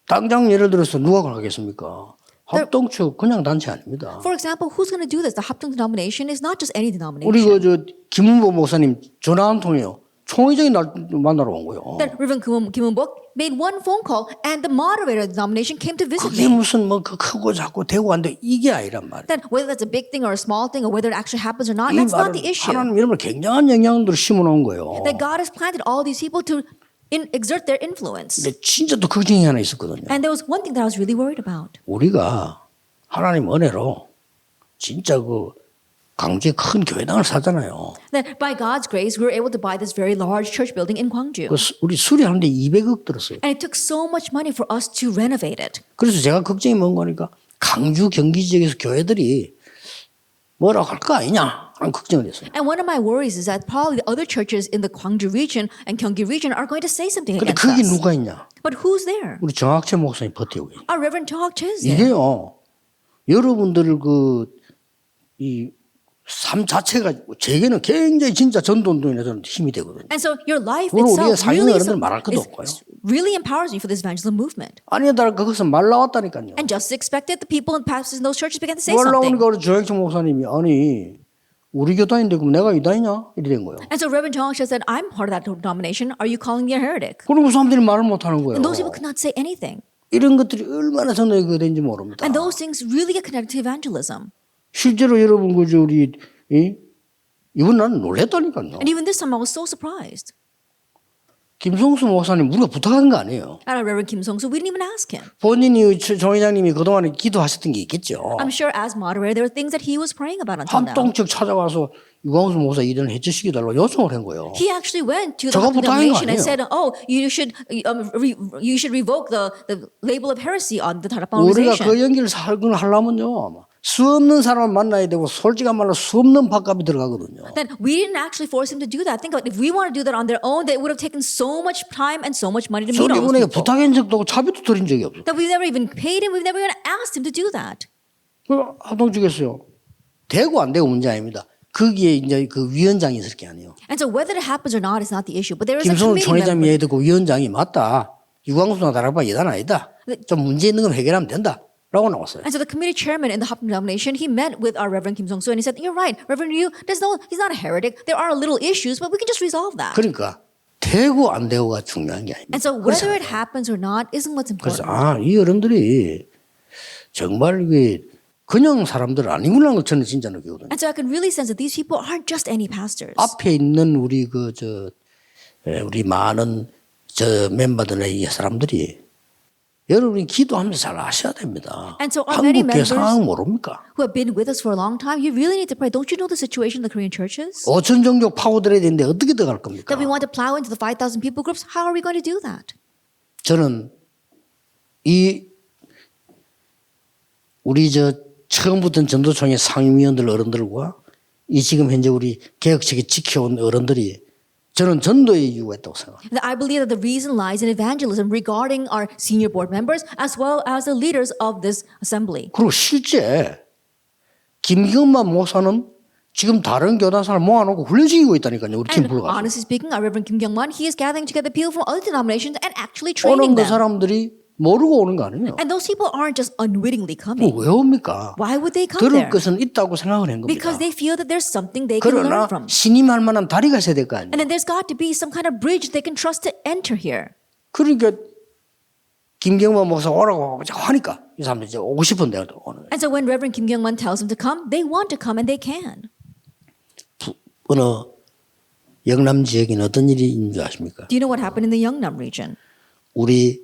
당장 예를 들어서 누가 가겠습니까? 합동측 그냥 단체 아닙니다. For example, who's going to do this? The Hapdong denomination is not just any denomination. 우리 그 김은보 목사님 전화 한 통해요. 총회장이 날 만나러 온 거예요. Then Reverend Kim Woon-bok made one phone call, and the moderator of the denomination came to visit 그게 me. 무슨 뭐 그 크고 작고 되고 안 돼 이게 아니란 말이에요. Then whether that's a big thing or a small thing, or whether it actually happens or not, 이 that's not 말은 the issue. 하나님 여러분을 굉장한 영향들을 심어놓은 거예요. That God has planted all these people to exert their influence. 근데 진짜 또 걱정이 하나 있었거든요. And there was one thing that I was really worried about. 우리가 하나님 은혜로 진짜 그 광주에 큰 교회당을 사잖아요. That by God's grace, we were able to buy this very large church building in Gwangju. 우리 수리하는데 200억 들었어요. And it took so much money for us to renovate it. 그래서 제가 걱정이 뭔 거니까 강주 경기 지역에서 교회들이 뭐라고 할 거 아니냐 하는 걱정을 했어요. And one of my worries is that probably the other churches in the Gwangju region and Gyeonggi region are going to say something 근데 against 거기 us. 누가 있냐? But who's there? 우리 정학채 목사님 버티고 있어요. Our Reverend Chok Chis there. 이게요. 여러분들 이 삶 자체가 제게는 굉장히 진짜 전도운동이나 저는 힘이 되거든요. And so your life 물론 우리가 itself 사회는 really, 어른들 말할 것도 없고요. really empowers you for this evangelism movement. 아니다 그것은 말 나왔다니까요. And just expected the people and pastors in those churches began to say 말 something. 나오니까 우리 조혁철 목사님이 아니 우리 교단인데 그럼 내가 이단이냐 이래 된 거예요. And so Reverend Chong said, I'm part of that denomination. Are you calling me a heretic? 그리고 사람들이 말을 못하는 거예요. And those people could not say anything. 이런 것들이 얼마나 전도가 되는지 모릅니다. And those things really get connected to evangelism. 실제로 여러분 그저 우리 이번 나는 놀랬다니까요. And even this time I was so surprised. 김성수 목사님 우리가 부탁한 거 아니에요. At our Reverend Kim Song-soo, we didn't even ask him. 본인이 정 회장님이 그동안에 기도하셨던 게 있겠죠. I'm sure as moderator, there were things that he was praying about until now. 합동측 찾아와서 유광수 목사 일을 해주시기 달라고 요청을 한 거예요. He actually went to the 저거 부탁한 거 denomination and 아니에요. said, "Oh, you should revoke the label of heresy on the Tarapang 우리가 organization." 그 연기를 하려면요. 수 없는 사람을 만나야 되고 솔직한 말로 수 없는 밥값이 들어가거든요. Then we didn't actually force him to do that. Think about it. If we want to do that on their own, they would have taken so much time and so much money to meet all those 저번에 people. 부탁한 적도 없고 차비도 드린 적이 없어요. That we've never even paid him. We've never even asked him to do that. 그 합동측에서요. 되고 안 되고 문제 아닙니다. 거기에 이제 그 위원장이 있을 게 아니에요. And so whether it happens or not is not the issue. But there is a 김성훈 committee 총회장이 member. 얘기 듣고 위원장이 맞다. 유광수나 다락방 예단 아니다. 좀 문제 있는 건 해결하면 된다. 라고 나왔어요. And so the committee chairman in the Hapdong denomination, he met with our Reverend Kim Song-soo and he said, "You're right, Reverend Yu. He's not a heretic. There are little issues, but we can just resolve that." 그러니까 되고 안 되고가 중요한 게 아닙니다. And so whether it happens or not isn't what's 그래서 important. 이 어른들이 정말 이게 그냥 사람들 아니구나 걸 저는 진짜 느끼거든요. And so I can really sense that these people aren't just any pastors. 앞에 있는 우리 우리 많은 멤버들의 이 사람들이 여러분이 기도하면서 잘 아셔야 됩니다. And so are many 한국 교회 members 상황 모릅니까? who have been with us for a long time, you really need to pray. Don't you know the situation in the Korean churches? 5천 종족 파고들어야 되는데 어떻게 들어갈 겁니까? That we want to plow into the 5,000 people groups. How are we going to do that? 저는 우리 처음부터 전도총회 상임위원들 어른들과 이 지금 현재 우리 개혁책에 지켜온 어른들이 저는 전도의 이유가 있다고 생각합니다. That I believe that the reason lies in evangelism regarding our senior board members as well as the leaders of this assembly. 그리고 실제 김경만 목사는 지금 다른 교단사를 모아놓고 훈련시키고 있다니까요. 우리 팀 And 불러가지고. honestly speaking, our Reverend Kim Kyung-man, he is gathering together people from other denominations and actually training 오는 그 them. 사람들이 모르고 오는 거 아니에요. And those people aren't just unwittingly coming. 왜 옵니까? Why would they come 들을 there? 것은 있다고 생각을 한 겁니다. Because they feel that there's something they can 그러나 learn from. 신임할 만한 다리가 있어야 될 거 아니에요. And then there's got to be some kind of bridge they can trust to enter here. 그러니까 김경만 목사 오라고 하니까 이 사람들이 이제 오고 싶은데 오는 거예요. And so when Reverend Kim Kyung-man tells them to come, they want to come and they can. 어느 영남 지역에는 어떤 일이 있는 줄 아십니까? Do you know what happened in the Yeongnam region? 우리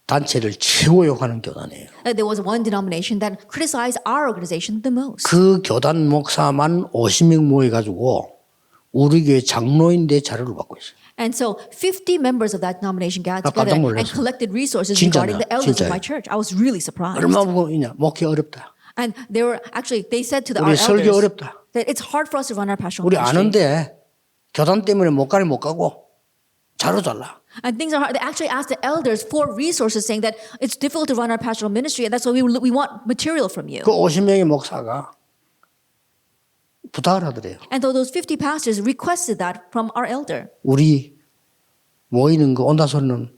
단체를 최고 욕하는 교단이에요. There was one denomination that criticized our organization the most. 그 교단 목사만 50명 모여가지고 우리 교회 장로인대 자료를 받고 있어요. And so 50 members of that denomination got 깜짝 together and 놀랐어요. collected resources 진짜냐, regarding the elders of 진짜예요. my church. I was really surprised. 얼마나 무거우냐? 목회 어렵다. And they were actually, they said to 우리 our 설교 elders 어렵다. that it's hard for us to run our pastoral 우리 ministry. 아는데 교단 때문에 못 가고 자료 달라. And things are hard. They actually asked the elders for resources, saying that it's difficult to run our pastoral ministry, and that's why we want material from you. 그 50명의 목사가 부탁을 하더래요. And so those 50 pastors requested that from our elder. 우리 모이는 거 온다 소리는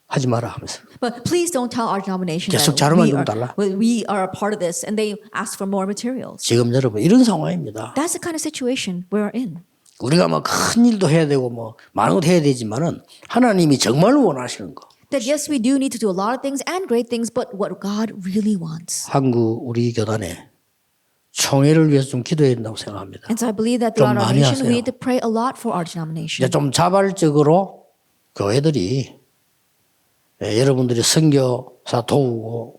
하지 마라 하면서. But please don't tell our denomination 계속 that 자료만 좀 달라. we are a part of this, and they ask for more materials. 지금 여러분 이런 상황입니다. That's the kind of situation we're in. 우리가 뭐 큰 일도 해야 되고 뭐 많은 것도 해야 되지만은 하나님이 정말로 원하시는 거. That yes, we do need to do a lot of things and great things, but what God really wants. 한국 우리 교단에 총회를 위해서 좀 기도해야 된다고 생각합니다. And so I believe that 좀 throughout our 많이 nation, 하세요. we need to pray a lot for our 이제 denomination. 좀 자발적으로 교회들이 여러분들이 선교사 도우고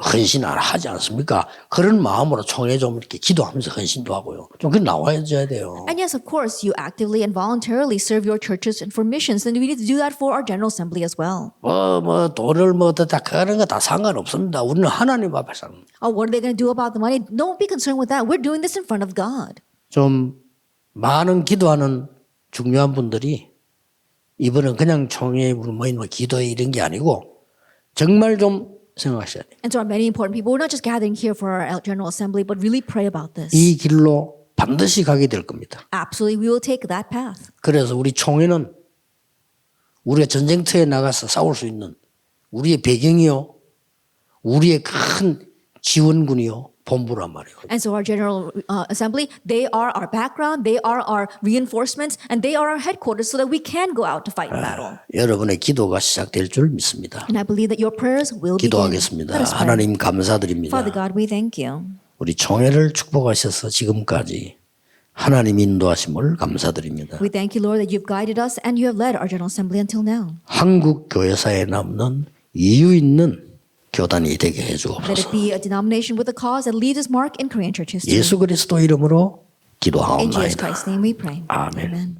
헌신 안 하지 않습니까? 그런 마음으로 총회 좀 이렇게 기도하면서 헌신도 하고요. 좀 그게 나와줘야 돼요. And yes, of course, you actively and voluntarily serve your churches and for missions, then we need to do that for our General Assembly as well. 뭐 돈을 뭐 어떻다 그런 거 다 상관없습니다. 우리는 하나님 앞에 사는. Oh, what are they going to do about the money? Don't be concerned with that. We're doing this in front of God. 좀 많은 기도하는 중요한 분들이 이번은 그냥 총회에 모이는 기도회 이런 게 아니고 정말 좀 생각하셔야 돼요. And so, our many important people, we're not just gathering here for our General Assembly, but really pray about this. 이 길로 반드시 가게 될 겁니다. Absolutely, we will take that path. 그래서 우리 총회는 우리가 전쟁터에 나가서 싸울 수 있는 우리의 배경이요, 우리의 큰 지원군이요, 본부란 말이에요. And so, our General Assembly, they are our background, they are our reinforcements, and they are our headquarters so that we can go out to fight in battle. 여러분의 기도가 시작될 줄 믿습니다. And I believe that your prayers will begin. 기도하겠습니다. Let us pray. 하나님 감사드립니다. Father God, we thank you. 우리 총회를 축복하셔서 지금까지 하나님 인도하심을 감사드립니다. We thank you, Lord, that you've guided us and you have led our General Assembly until now. 한국 교회사에 남는 이유 있는 교단이 되게 Let it 해주옵소서. be a denomination with a cause that leaves its mark in Korean church history. 예수 그리스도 이름으로 In Jesus 기도하옵나이다. Christ's name we pray. 아멘. Amen.